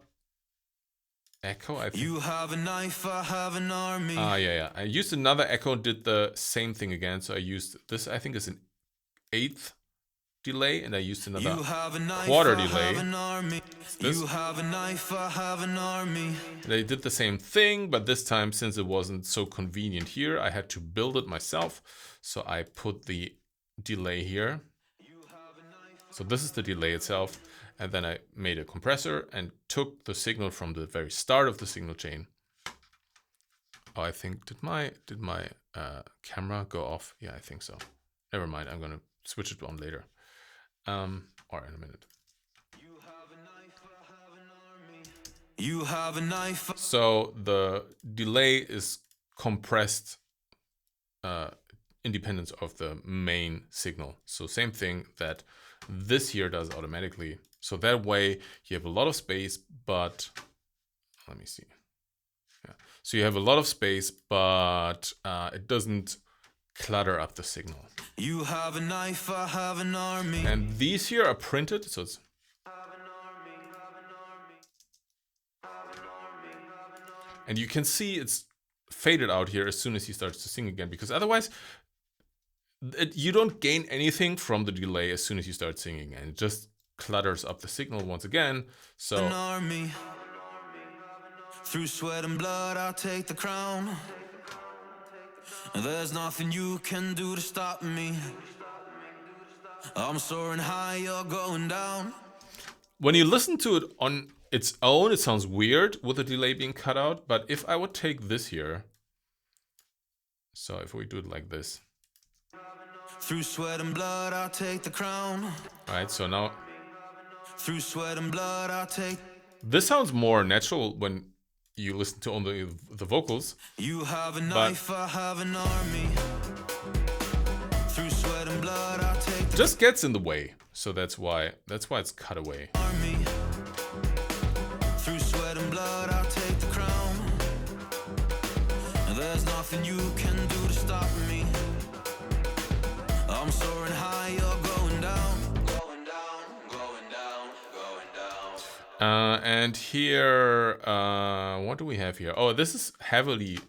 Speaker 1: echo, I think.
Speaker 2: You have a knife, I have an army.
Speaker 1: Yeah. I used another echo and did the same thing again. So I used this, I think is an 1/8 delay, and I used another quarter delay.
Speaker 2: You have a knife, I have an army.
Speaker 1: They did the same thing, but this time, since it wasn't so convenient here, I had to build it myself. So I put the delay here. So this is the delay itself. And then I made a compressor and took the signal from the very start of the signal chain. Oh, I think, did my camera go off? Yeah, I think so. Never mind, I'm gonna switch it on later. Or in a minute.
Speaker 2: You have a knife.
Speaker 1: So the delay is compressed independent of the main signal. So same thing that this here does automatically. So that way you have a lot of space, but let me see. Yeah. So you have a lot of space, but it doesn't clutter up the signal.
Speaker 2: You have a knife, I have an army.
Speaker 1: And these here are printed, so it's and you can see it's faded out here as soon as he starts to sing again, because otherwise you don't gain anything from the delay as soon as you start singing, and it just clutters up the signal once again. So
Speaker 2: an army. Through sweat and blood I'll take the crown. There's nothing you can do to stop me. I'm soaring high, you're going down.
Speaker 1: When you listen to it on its own, it sounds weird with the delay being cut out. But if I would take this here, so if we do it like this.
Speaker 2: Through sweat and blood I'll take the crown.
Speaker 1: All right, so now
Speaker 2: through sweat and blood I'll take.
Speaker 1: This sounds more natural when you listen to only the vocals.
Speaker 2: You have a knife, I have an army. Through sweat and blood I'll take.
Speaker 1: Just gets in the way, so that's why it's cut away.
Speaker 2: Army. Through sweat and blood I'll take the crown. There's nothing you can do to stop me. I'm soaring high, you're going down. Going down, going down, going down.
Speaker 1: And here, what do we have here? Oh, this is heavily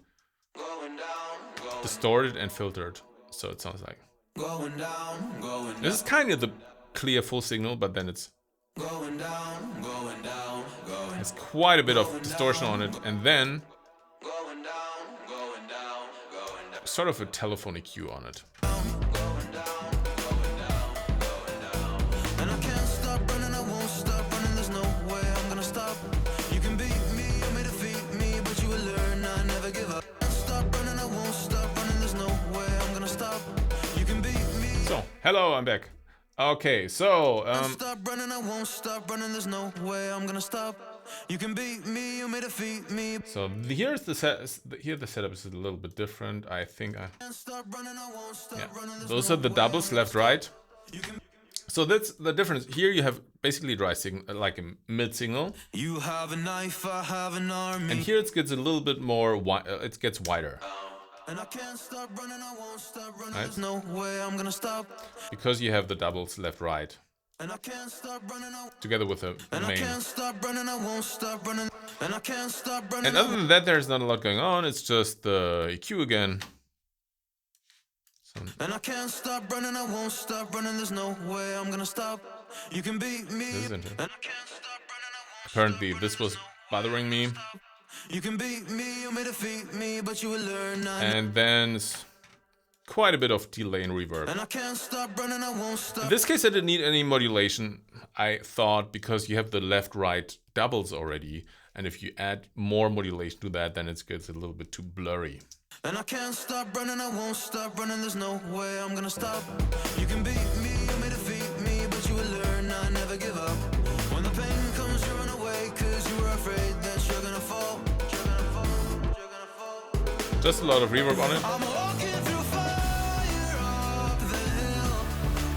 Speaker 1: distorted and filtered, so it sounds like.
Speaker 2: Going down, going down.
Speaker 1: This is kind of the clear full signal, but then it's
Speaker 2: going down, going down, going.
Speaker 1: There's quite a bit of distortion on it, and then sort of a telephonic cue on it.
Speaker 2: And I can't stop running, I won't stop running, there's no way I'm gonna stop. You can beat me, you may defeat me, but you will learn I never give up. I can't stop running, I won't stop running, there's no way I'm gonna stop. You can beat me.
Speaker 1: So, hello, I'm back. Okay, so
Speaker 2: Stop running, I won't stop running, there's no way I'm gonna stop. You can beat me, you may defeat me.
Speaker 1: so here's the here the setup is a little bit different. I think
Speaker 2: Stop running, I won't stop running, there's
Speaker 1: those
Speaker 2: no
Speaker 1: are the
Speaker 2: way
Speaker 1: doubles, left, right.
Speaker 2: you can.
Speaker 1: So that's the difference. Here you have basically dry signal, like a mid signal,
Speaker 2: You have a knife, I have an army.
Speaker 1: and here it gets a little bit more. It gets wider
Speaker 2: And I can't stop running, I won't stop running,
Speaker 1: Right.
Speaker 2: there's no way I'm gonna stop.
Speaker 1: because you have the doubles, left, right,
Speaker 2: And I can't stop running,
Speaker 1: together with the
Speaker 2: and I
Speaker 1: main.
Speaker 2: can't stop running, I won't stop running. And I can't stop running.
Speaker 1: And other than that, there's not a lot going on. It's just the EQ again. So,
Speaker 2: And I can't stop running, I won't stop running, there's no way I'm gonna stop. You can beat me.
Speaker 1: this is interesting.
Speaker 2: And I can't stop running, I won't.
Speaker 1: Apparently, this was bothering me.
Speaker 2: You can beat me, you may defeat me, but you will learn.
Speaker 1: And then quite a bit of delay and reverb.
Speaker 2: And I can't stop running, I won't stop.
Speaker 1: In this case, I didn't need any modulation, I thought, because you have the left-right doubles already. And if you add more modulation to that, then it gets a little bit too blurry.
Speaker 2: And I can't stop running, I won't stop running, there's no way I'm gonna stop. You can beat me, you may defeat me, but you will learn I never give up. When the pain comes, you run away, cause you were afraid that you're gonna fall. You're gonna fall, you're gonna fall.
Speaker 1: Just a lot of reverb on it.
Speaker 2: I'm walking through fire up the hill.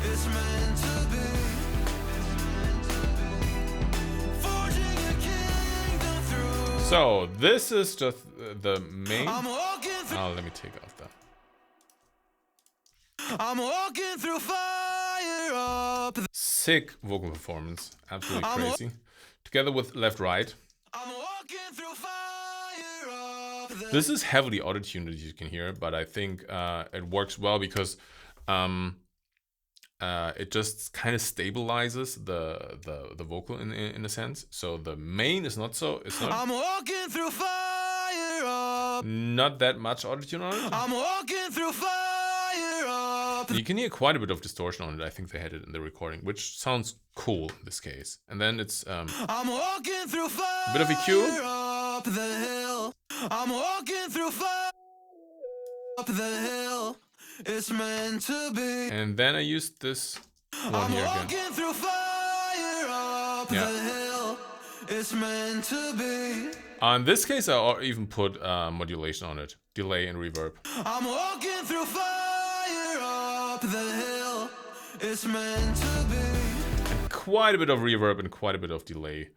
Speaker 2: It's meant to be. Forging a kingdom through.
Speaker 1: So this is just the main.
Speaker 2: I'm walking through.
Speaker 1: Oh, let me take off that.
Speaker 2: I'm walking through fire up.
Speaker 1: Sick vocal performance, absolutely crazy. Together with left, right.
Speaker 2: I'm walking through fire up.
Speaker 1: This is heavily auto-tuned, as you can hear, but I think it works well because it just kind of stabilizes the vocal in a sense. So the main is not so. It's not.
Speaker 2: I'm walking through fire up.
Speaker 1: Not that much auto-tune on it.
Speaker 2: I'm walking through fire up.
Speaker 1: You can hear quite a bit of distortion on it. I think they had it in the recording, which sounds cool in this case. And then it's
Speaker 2: I'm walking through fire.
Speaker 1: a bit of EQ.
Speaker 2: Up the hill. I'm walking through fire. Up the hill. It's meant to be.
Speaker 1: And then I used this one
Speaker 2: I'm
Speaker 1: here again.
Speaker 2: walking through fire up
Speaker 1: Yeah.
Speaker 2: the hill. It's meant to be.
Speaker 1: In this case, I even put modulation on it, delay and reverb.
Speaker 2: I'm walking through fire up the hill. It's meant to be.
Speaker 1: Quite a bit of reverb and quite a bit of delay.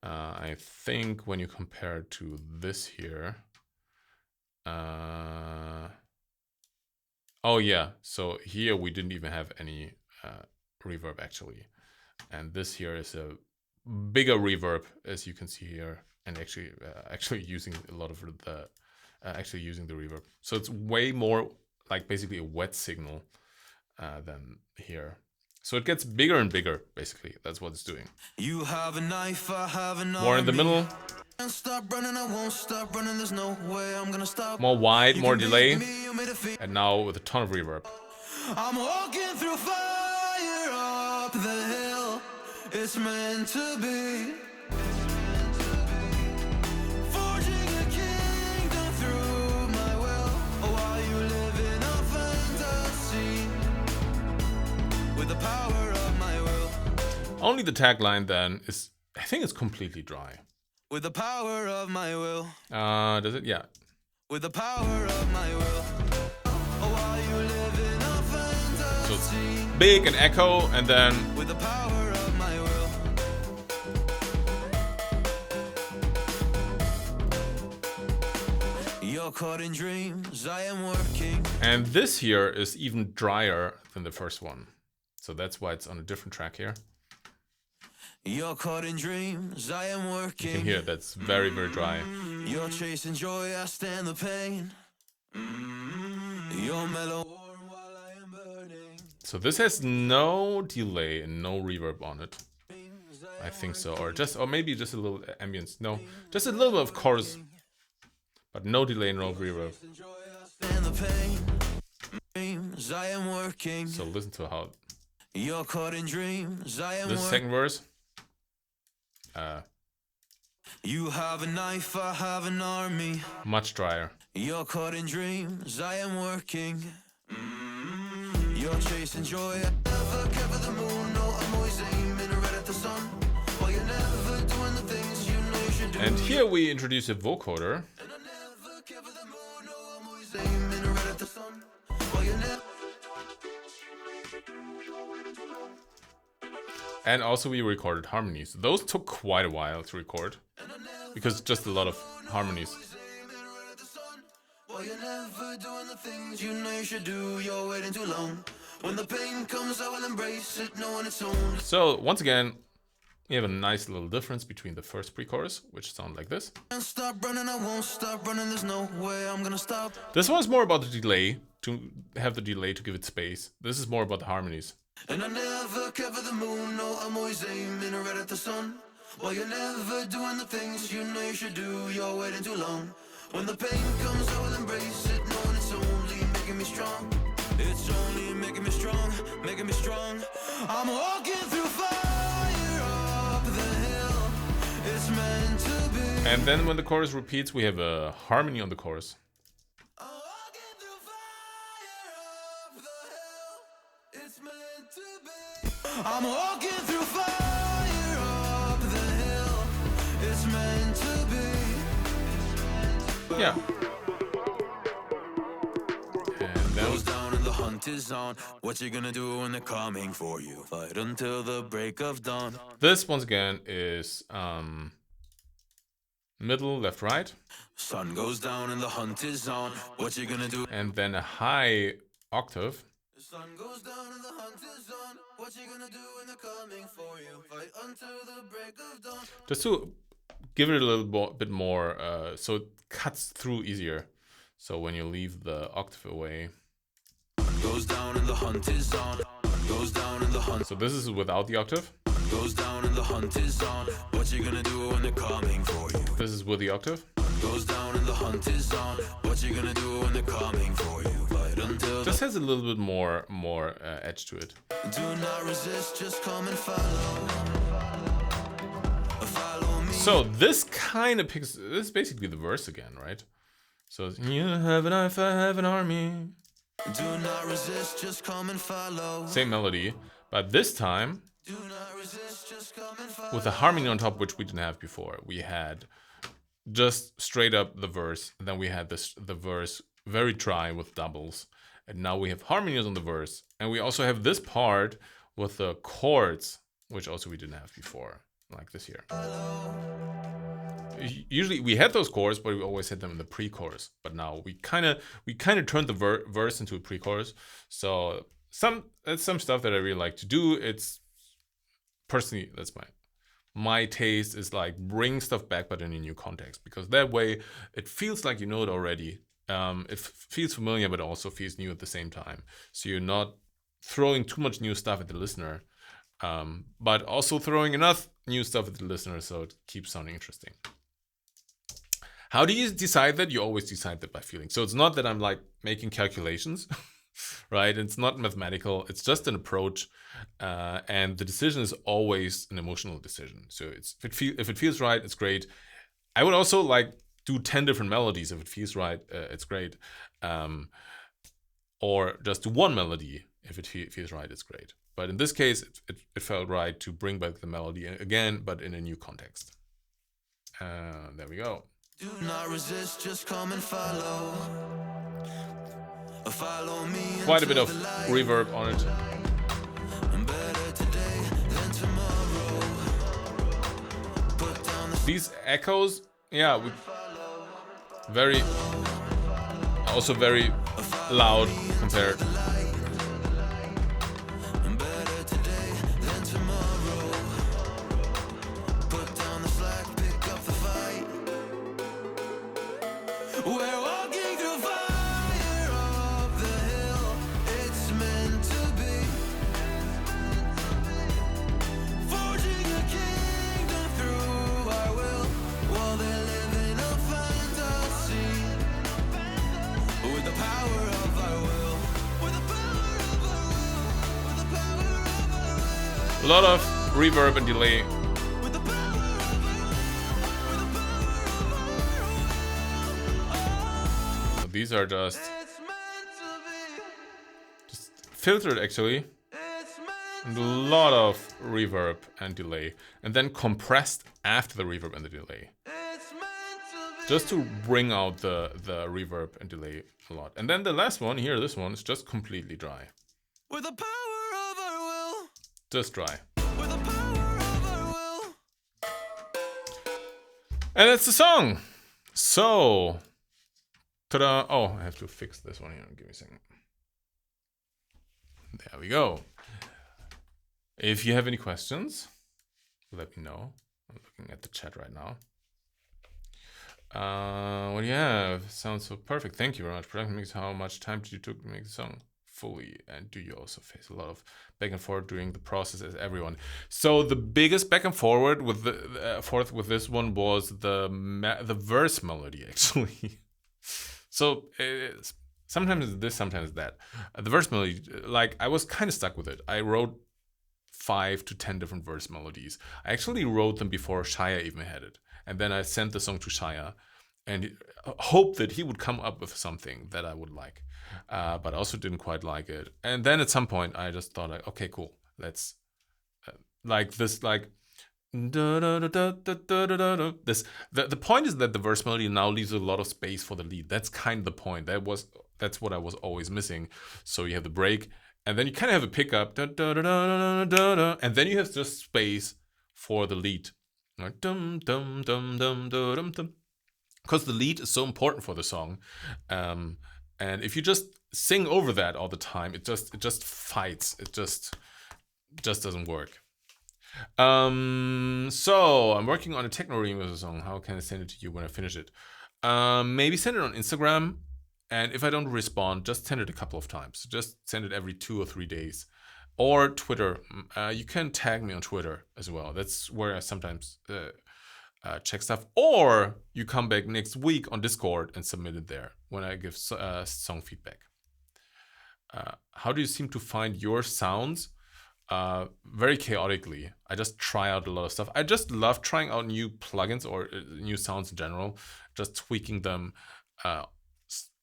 Speaker 1: I think when you compare it to this here. Oh yeah, so here we didn't even have any reverb actually. And this here is a bigger reverb, as you can see here, and actually using a lot of the using the reverb. So it's way more like basically a wet signal than here. So it gets bigger and bigger, basically. That's what it's doing.
Speaker 2: You have a knife, I have an
Speaker 1: More in the middle,
Speaker 2: Can't stop running, I won't stop running. There's no way I'm gonna stop.
Speaker 1: more wide, more delay,
Speaker 2: Me, you made a feat.
Speaker 1: and now with a ton of reverb.
Speaker 2: I'm walking through fire up the hill. It's meant to be. Forging a kingdom through my will. While you live in a fantasy with the power of my will.
Speaker 1: Only the tagline then is, I think it's completely dry.
Speaker 2: With the power of my will.
Speaker 1: Does it? Yeah.
Speaker 2: With the power of my will. While you live in a
Speaker 1: So it's
Speaker 2: fantasy
Speaker 1: big and echo, and then
Speaker 2: with the power of my will. You're caught in dreams, I am working.
Speaker 1: and this here is even drier than the first one. So that's why it's on a different track here.
Speaker 2: You're caught in dreams, I am
Speaker 1: You
Speaker 2: working.
Speaker 1: can hear that's very, very dry.
Speaker 2: You're chasing joy, I stand the pain. You're mellow warm while I am burning.
Speaker 1: So this has no delay and no reverb on it. I think so, or maybe just a little ambience. No, just a little bit of chorus, but no delay, no reverb.
Speaker 2: understand the pain. Dreams, I am working.
Speaker 1: So listen to how
Speaker 2: You're caught in dreams. I am
Speaker 1: this second verse.
Speaker 2: You have a knife, I have an army.
Speaker 1: Much drier.
Speaker 2: You're caught in dreams. I am working. You're chasing joy. I never care for the moon. No, I'm always aiming right at the sun. While you're never doing the things you know you should do.
Speaker 1: And here we introduce a vocoder.
Speaker 2: And I never care for the moon. No, I'm always aiming right at the sun. While you're never.
Speaker 1: And also we recorded harmonies. Those took quite a while to record because just a lot of harmonies.
Speaker 2: While you're never doing the things you know you should do, you're waiting too long. When the pain comes, I will embrace it, knowing it's own.
Speaker 1: So once again, we have a nice little difference between the first pre-chorus, which sound like this.
Speaker 2: Stop running, I won't stop running, there's no way I'm gonna stop.
Speaker 1: This one's more about the delay, to have the delay to give it space. This is more about the harmonies.
Speaker 2: And I never care for the moon, no, I'm always aiming right at the sun. While you're never doing the things you know you should do, you're waiting too long. When the pain comes, I will embrace it, knowing it's only making me strong. It's only making me strong, making me strong. I'm walking through fire up the hill. It's meant to be.
Speaker 1: And then when the chorus repeats, we have a harmony on the chorus.
Speaker 2: I'm walking through fire up the hill. It's meant to be. I'm walking through fire up the hill. It's meant to be.
Speaker 1: Yeah. And then
Speaker 2: Goes down and the hunt is on. What you gonna do when they're coming for you? Fight until the break of dawn.
Speaker 1: this once again is middle, left, right.
Speaker 2: Sun goes down and the hunt is on. What you gonna do?
Speaker 1: And then a high octave.
Speaker 2: The sun goes down and the hunt is on. What you gonna do when they're coming for you? Fight until the break of dawn.
Speaker 1: Just to give it a little bit more, so it cuts through easier. So when you leave the octave away.
Speaker 2: Goes down and the hunt is on. Goes down and the hunt.
Speaker 1: So this is without the octave.
Speaker 2: Goes down and the hunt is on. What you gonna do when they're coming for you?
Speaker 1: This is with the octave.
Speaker 2: Goes down and the hunt is on. What you gonna do when they're coming for you? Fight until.
Speaker 1: Just has a little bit more edge to it.
Speaker 2: Do not resist, just come and follow. Follow me.
Speaker 1: So this kind of picks. This is basically the verse again, right? So it's, you have a knife, I have an army.
Speaker 2: Do not resist, just come and follow.
Speaker 1: Same melody, but this time
Speaker 2: Do not resist, just come and follow.
Speaker 1: with a harmony on top, which we didn't have before. We had just straight up the verse, and then we had the verse very dry with doubles, and now we have harmonies on the verse, and we also have this part with the chords, which also we didn't have before, like this here. Usually we had those chords, but we always had them in the pre-chorus. But now we kind of turned the verse into a pre-chorus. So that's some stuff that I really like to do. It's personally, that's my taste is like bring stuff back, but in a new context, because that way it feels like you know it already. It feels familiar, but also feels new at the same time. So you're not throwing too much new stuff at the listener, but also throwing enough new stuff at the listener so it keeps sounding interesting. How do you decide that? You always decide that by feeling. So it's not that I'm like making calculations, right? It's not mathematical. It's just an approach, and the decision is always an emotional decision. So if it feels right, it's great. I would also like do 10 different melodies if it feels right. It's great, or just do one melody if it feels right. It's great. But in this case, it felt right to bring back the melody again, but in a new context. There we go.
Speaker 2: Do not resist, just come and follow. Follow me.
Speaker 1: Quite a bit of reverb on it.
Speaker 2: Better today than tomorrow. Put down the
Speaker 1: These echoes, yeah, very loud compared.
Speaker 2: better today than tomorrow. Put down the slack, pick up the fight. We're walking through fire up the hill. It's meant to be. Forging a kingdom through our will, while they live in a fantasy. With the power
Speaker 1: A lot of reverb and delay. So these are just filtered actually. And a lot of reverb and delay. And then compressed after the reverb and the delay. Just to bring out the reverb and delay a lot. And then the last one here, this one is just completely dry.
Speaker 2: With the power of our will.
Speaker 1: Just dry.
Speaker 2: With the power of our will.
Speaker 1: And that's the song. So, ta-da. Oh, I have to fix this one here. Give me a second. There we go. If you have any questions, let me know. I'm looking at the chat right now. What do you have? Sounds so perfect. Thank you very much. Production mix. How much time did you took to make the song fully? And do you also face a lot of back and forth during the process as everyone? So the biggest back and forward with the forth with this one was the verse melody actually. So sometimes it's this, sometimes it's that. The verse melody, like I was kind of stuck with it. I wrote 5 to 10 different verse melodies. I actually wrote them before Shia even had it. And then I sent the song to Shia and hoped that he would come up with something that I would like. But I also didn't quite like it. And then at some point, I just thought, like, okay, cool. Let's like this, like this. The point is that the verse melody now leaves a lot of space for the lead. That's kind of the point. That's what I was always missing. So you have the break, and then you kind of have a pickup, and then you have just space for the lead. Because the lead is so important for the song, and if you just sing over that all the time, it just fights. It just doesn't work. So I'm working on a techno remix of the song. How can I send it to you when I finish it? Maybe send it on Instagram, and if I don't respond, just send it a couple of times. Just send it every 2 or 3 days. Or Twitter. You can tag me on Twitter as well. That's where I sometimes check stuff. Or you come back next week on Discord and submit it there when I give song feedback. How do you seem to find your sounds? Very chaotically. I just try out a lot of stuff. I just love trying out new plugins or new sounds in general. Just tweaking them.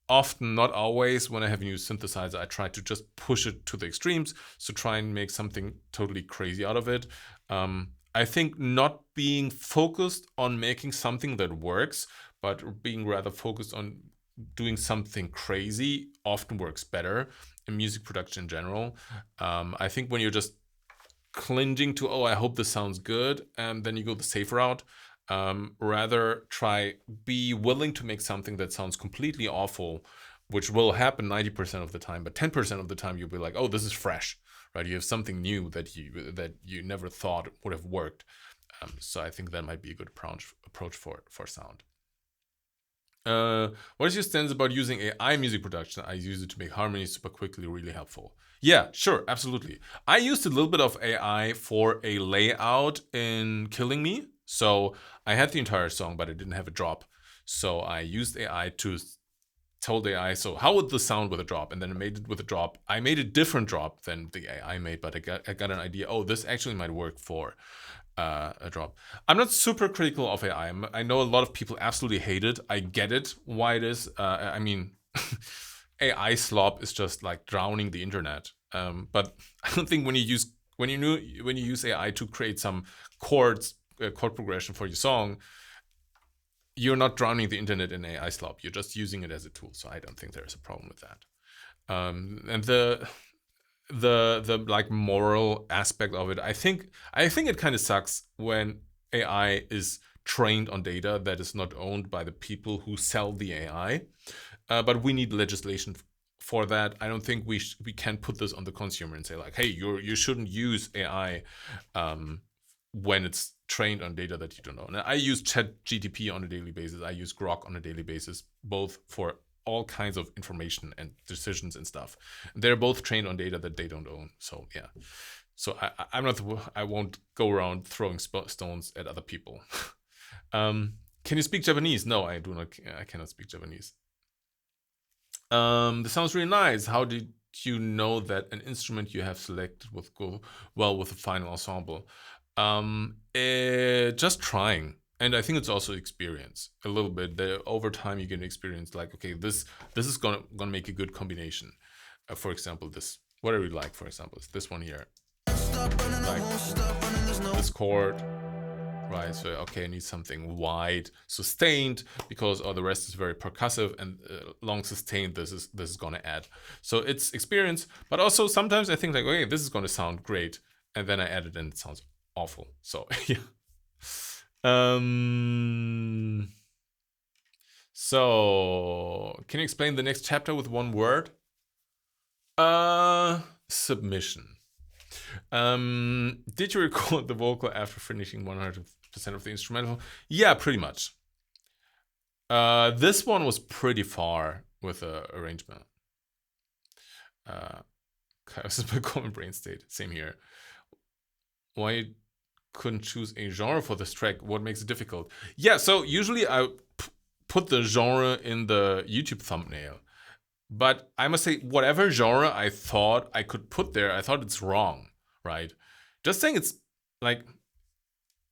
Speaker 1: Often, not always, when I have a new synthesizer, I try to just push it to the extremes. So try and make something totally crazy out of it. I think not being focused on making something that works, but being rather focused on doing something crazy often works better in music production in general. I think when you're just clinging to, oh, I hope this sounds good, and then you go the safe route. Rather be willing to make something that sounds completely awful, which will happen 90% of the time, but 10% of the time you'll be like, oh, this is fresh, right? You have something new that you never thought would have worked. So I think that might be a good approach for sound. What is your stance about using AI music production? I use it to make harmonies super quickly, really helpful. Yeah, sure, absolutely. I used a little bit of AI for a layout in Killing Me. So I had the entire song, but I didn't have a drop. So I used AI to told AI, so how would this sound with a drop? And then I made it with a drop. I made a different drop than the AI made, but I got an idea. Oh, this actually might work for a drop. I'm not super critical of AI. I know a lot of people absolutely hate it. I get it, why it is. I mean, AI slop is just like drowning the internet. But I don't think when you use AI to create some chord progression for your song, you're not drowning the internet in AI slop. You're just using it as a tool. So I don't think there's a problem with that. And the like moral aspect of it, I think it kind of sucks when AI is trained on data that is not owned by the people who sell the AI. But we need legislation for that. I don't think we can put this on the consumer and say like, hey, you shouldn't use AI when it's trained on data that you don't know. And I use ChatGPT on a daily basis. I use Grok on a daily basis, both for all kinds of information and decisions and stuff. They're both trained on data that they don't own. So yeah. So I won't go around throwing stones at other people. Can you speak Japanese? No, I do not. I cannot speak Japanese. This sounds really nice. How did you know that an instrument you have selected would go well with the final ensemble? Just trying. And I think it's also experience a little bit. Over time, you can experience like, okay, this is gonna make a good combination. For example, this what I really like. For example, is this one here, like this chord, right? So okay, I need something wide, sustained, because all the rest is very percussive, and long sustained. This is gonna add. So it's experience, but also sometimes I think like, okay, this is gonna sound great, and then I add it and it sounds awful. So yeah. So can you explain the next chapter with one word? Submission. Did you record the vocal after finishing 100% of the instrumental? Yeah, pretty much. This one was pretty far with the arrangement. This is my common brain state. Same here. Why couldn't choose a genre for this track? What makes it difficult? Yeah, so usually I put the genre in the YouTube thumbnail, but I must say, whatever genre I thought I could put there, I thought it's wrong, right? Just saying it's like,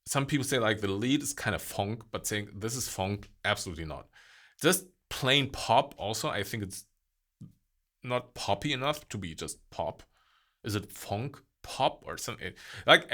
Speaker 1: some people say like the lead is kind of funk, but saying this is funk, absolutely not. Just plain pop also, I think it's not poppy enough to be just pop. Is it funk? Pop or something, like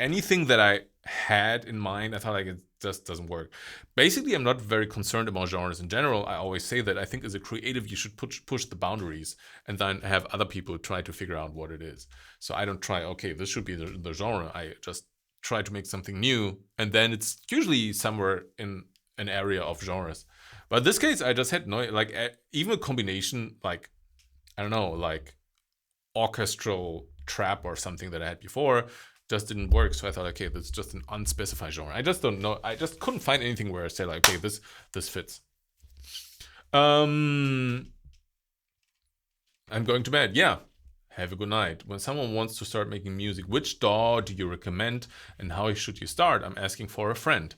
Speaker 1: anything that I had in mind, I thought like it just doesn't work. Basically, I'm not very concerned about genres in general. I always say that I think as a creative, you should push the boundaries and then have other people try to figure out what it is. So I don't try, okay, this should be the genre. I just try to make something new, and then it's usually somewhere in an area of genres. But in this case, I just had no, like even a combination, like, I don't know, like orchestral trap or something that I had before just didn't work. So I thought, okay, that's just an unspecified genre. I just don't know. I just couldn't find anything where I say like, okay, this fits. I'm going to bed. Yeah. Have a good night. When someone wants to start making music, which DAW do you recommend and how should you start? I'm asking for a friend.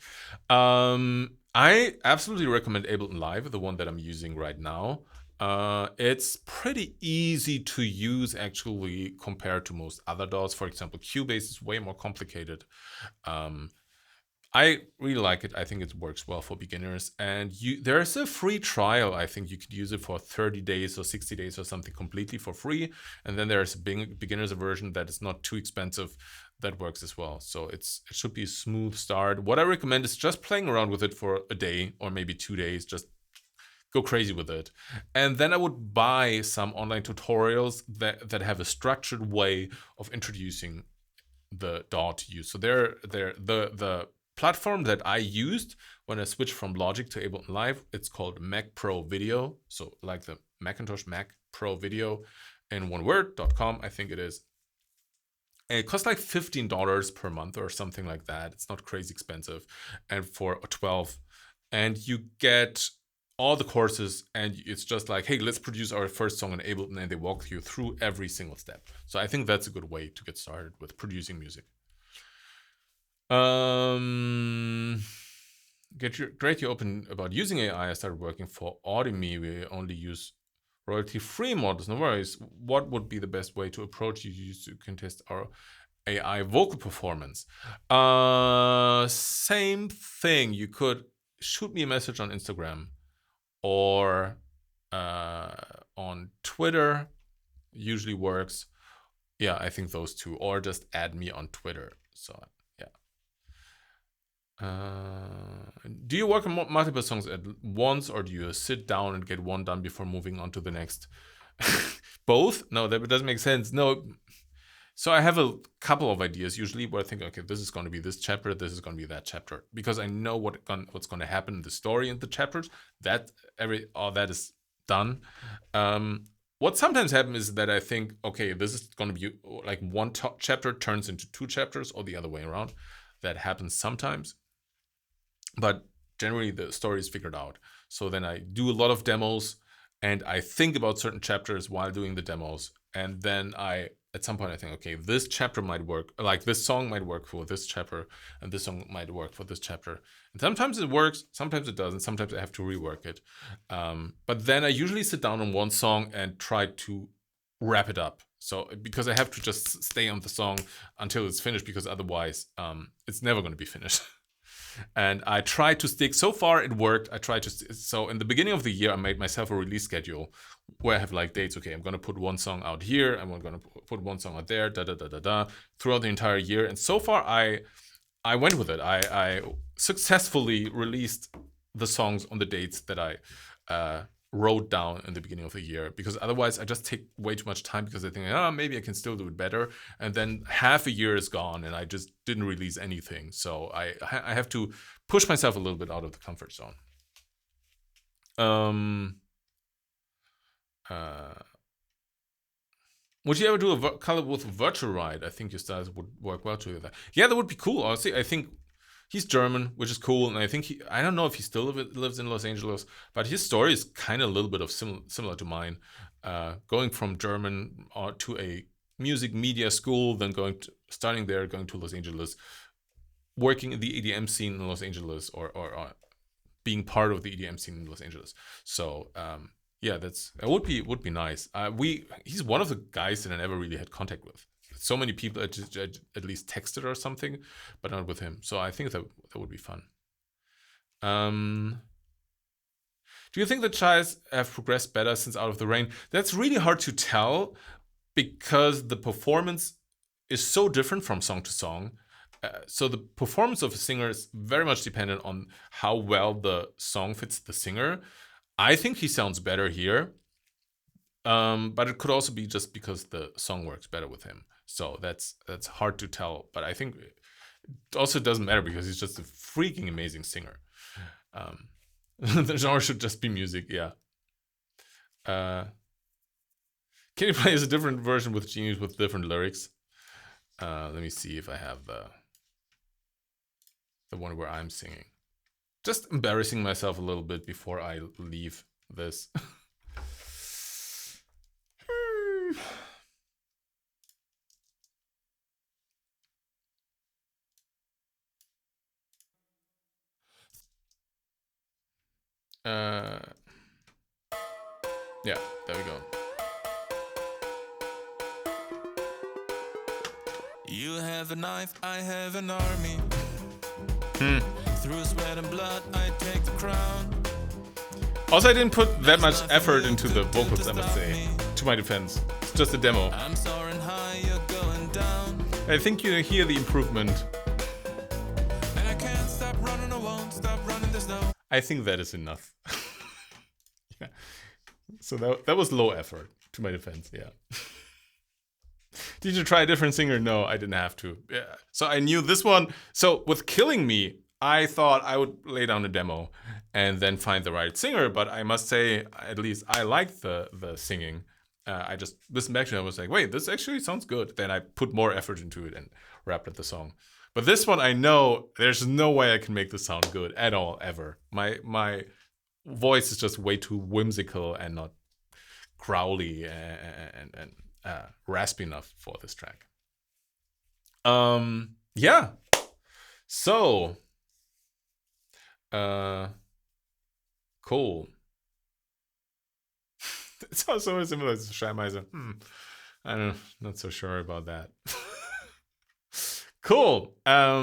Speaker 1: I absolutely recommend Ableton Live, the one that I'm using right now. It's pretty easy to use actually compared to most other DAWs. For example, Cubase is way more complicated. I really like it. I think it works well for beginners. And there's a free trial. I think you could use it for 30 days or 60 days or something completely for free. And then there's a beginner's version that is not too expensive that works as well. So it should be a smooth start. What I recommend is just playing around with it for a day or maybe 2 days. Just go crazy with it. And then I would buy some online tutorials that have a structured way of introducing the DAW to you. So the platform that I used when I switched from Logic to Ableton Live, it's called Mac Pro Video. So like the Macintosh Mac Pro Video in one word.com, I think it is. And it costs like $15 per month or something like that. It's not crazy expensive. And for 12, and you get all the courses, and it's just like, hey, let's produce our first song in Ableton, and they walk you through every single step. So I think that's a good way to get started with producing music. Great you open about using AI. I started working for Audemy. We only use royalty-free models. No worries. What would be the best way to approach you to contest our AI vocal performance? Same thing. You could shoot me a message on Instagram or on Twitter. Usually works. Yeah, I think those two. Or just add me on Twitter. So do you work on multiple songs at once, or do you sit down and get one done before moving on to the next? Both? No, that doesn't make sense. No. So I have a couple of ideas usually where I think, okay, this is going to be this chapter, this is going to be that chapter, because I know what's going to happen in the story and the chapters. All that is done. What sometimes happens is that I think, okay, this is going to be like one chapter turns into 2 chapters, or the other way around. That happens sometimes. But generally the story is figured out. So then I do a lot of demos, and I think about certain chapters while doing the demos. And then at some point I think, okay, this chapter might work, like this song might work for this chapter, and this song might work for this chapter. And sometimes it works, sometimes it doesn't, sometimes I have to rework it. But then I usually sit down on one song and try to wrap it up. So because I have to just stay on the song until it's finished, because otherwise it's never going to be finished. And I tried to stick. So far, it worked. I tried to. So in the beginning of the year, I made myself a release schedule where I have like dates. Okay, I'm gonna put one song out here. I'm gonna put one song out there. Da da da da da. Throughout the entire year. And so far, I went with it. I successfully released the songs on the dates that I wrote down in the beginning of the year, because otherwise I just take way too much time, because I think, maybe I can still do it better, and then half a year is gone and I just didn't release anything. So I have to push myself a little bit out of the comfort zone. Would you ever do a color with virtual ride? I think your styles would work well together. Yeah, that would be cool. Honestly, I think he's German, which is cool, and I think I don't know if he still lives in Los Angeles, but his story is kind of a little bit of similar to mine. Going from German to a music media school, then starting there, going to Los Angeles, working in the EDM scene in Los Angeles, or being part of the EDM scene in Los Angeles. So yeah, it would be nice. He's one of the guys that I never really had contact with. So many people at least texted or something, but not with him. So I think that would be fun. Do you think the Chais have progressed better since Out of the Rain? That's really hard to tell, because the performance is so different from song to song. So the performance of a singer is very much dependent on how well the song fits the singer. I think he sounds better here, but it could also be just because the song works better with him. So that's hard to tell, but I think it also doesn't matter, because he's just a freaking amazing singer. The genre should just be music, yeah. Can you play as a different version with Genius with different lyrics? Let me see if I have the one where I'm singing. Just embarrassing myself a little bit before I leave this. Yeah, there we go.
Speaker 2: You have a knife, I have an army. Through sweat and blood, I take the crown.
Speaker 1: Also, I didn't put that much effort into the vocals, I must say, to my defense. It's just a demo.
Speaker 2: I'm soaring high, you're going down.
Speaker 1: I think you hear the improvement.
Speaker 2: And I can't stop running, I won't stop running, there's no.
Speaker 1: I think that is enough. Yeah. So that was low effort, to my defense, yeah. Did you try a different singer? No, I didn't have to. Yeah. So I knew this one. So with Killing Me, I thought I would lay down a demo and then find the right singer. But I must say, at least I liked the singing. I just listened back to it and I was like, wait, this actually sounds good. Then I put more effort into it and rapped at the song. But this one, I know there's no way I can make this sound good at all, ever. My voice is just way too whimsical and not growly and raspy enough for this track. Yeah. So, cool. It's also similar to Shia Miso. I don't know, not so sure about that. Cool. How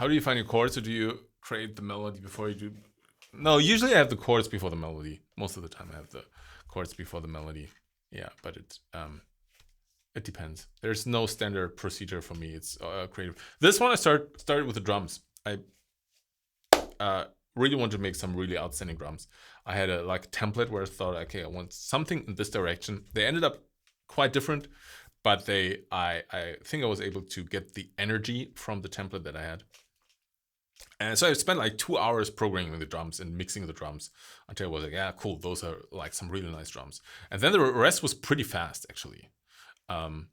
Speaker 1: do you find your chords, or do you create the melody before you do? No, usually I have the chords before the melody. Most of the time I have the chords before the melody. Yeah, but it depends. There's no standard procedure for me. It's creative. This one I started with the drums. I really want to make some really outstanding drums. I had a template where I thought, okay, I want something in this direction. They ended up quite different, but I think I was able to get the energy from the template that I had. And so I spent 2 hours programming the drums and mixing the drums until I was like, yeah, cool, those are some really nice drums. And then the rest was pretty fast, actually.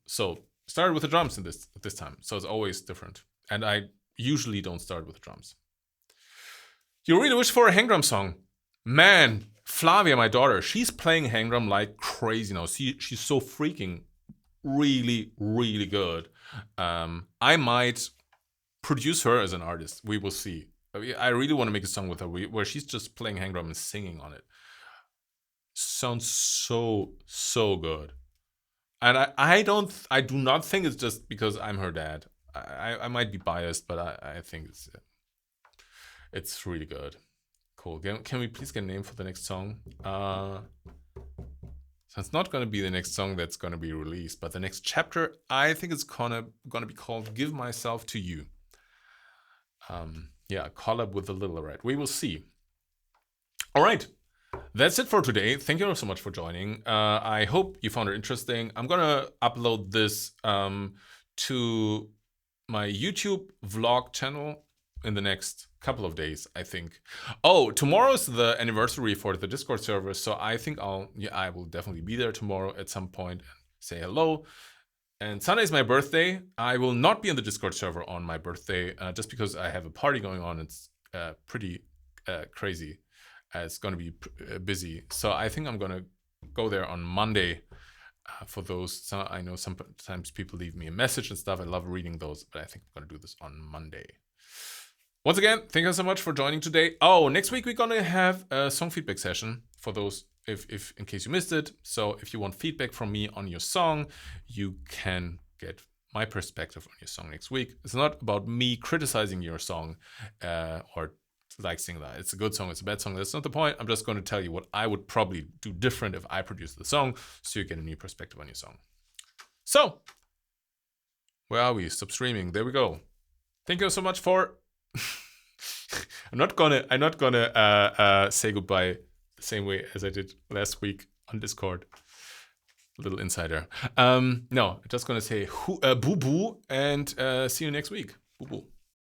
Speaker 1: So started with the drums in this time. So it's always different. And I usually don't start with the drums. You really wish for a hang drum song? Man, Flavia, my daughter, she's playing hang drum like crazy now. She's so freaking really, really good. I might produce her as an artist. We will see. I really want to make a song with her where she's just playing hang drum and singing on it. Sounds so good. And I do not think it's just because I'm her dad. I might be biased, but I think it's really good. Cool. Can we please get a name for the next song? So it's not going to be the next song that's going to be released, but the next chapter, I think it's gonna be called "Give Myself to You." Yeah, collab with the Little Red. We will see. All right. That's it for today. Thank you all so much for joining. I hope you found it interesting. I'm gonna upload this to my YouTube vlog channel in the next couple of days, I think. Oh, tomorrow's the anniversary for the Discord server, so I think I will definitely be there tomorrow at some point and say hello. And Sunday is my birthday. I will not be on the Discord server on my birthday, just because I have a party going on. It's pretty crazy. It's going to be busy. So I think I'm going to go there on Monday for those. So I know sometimes people leave me a message and stuff. I love reading those, but I think I'm going to do this on Monday. Once again, thank you so much for joining today. Oh, next week we're going to have a song feedback session for those, if in case you missed it. So if you want feedback from me on your song, you can get my perspective on your song next week. It's not about me criticizing your song or like singing that it's a good song, it's a bad song. That's not the point. I'm just going to tell you what I would probably do different if I produced the song, so you get a new perspective on your song. So, where are we? Stop streaming. There we go. Thank you so much for. I'm not gonna say goodbye the same way as I did last week on Discord. A little insider. No, I'm just gonna say boo boo and see you next week. Boo boo.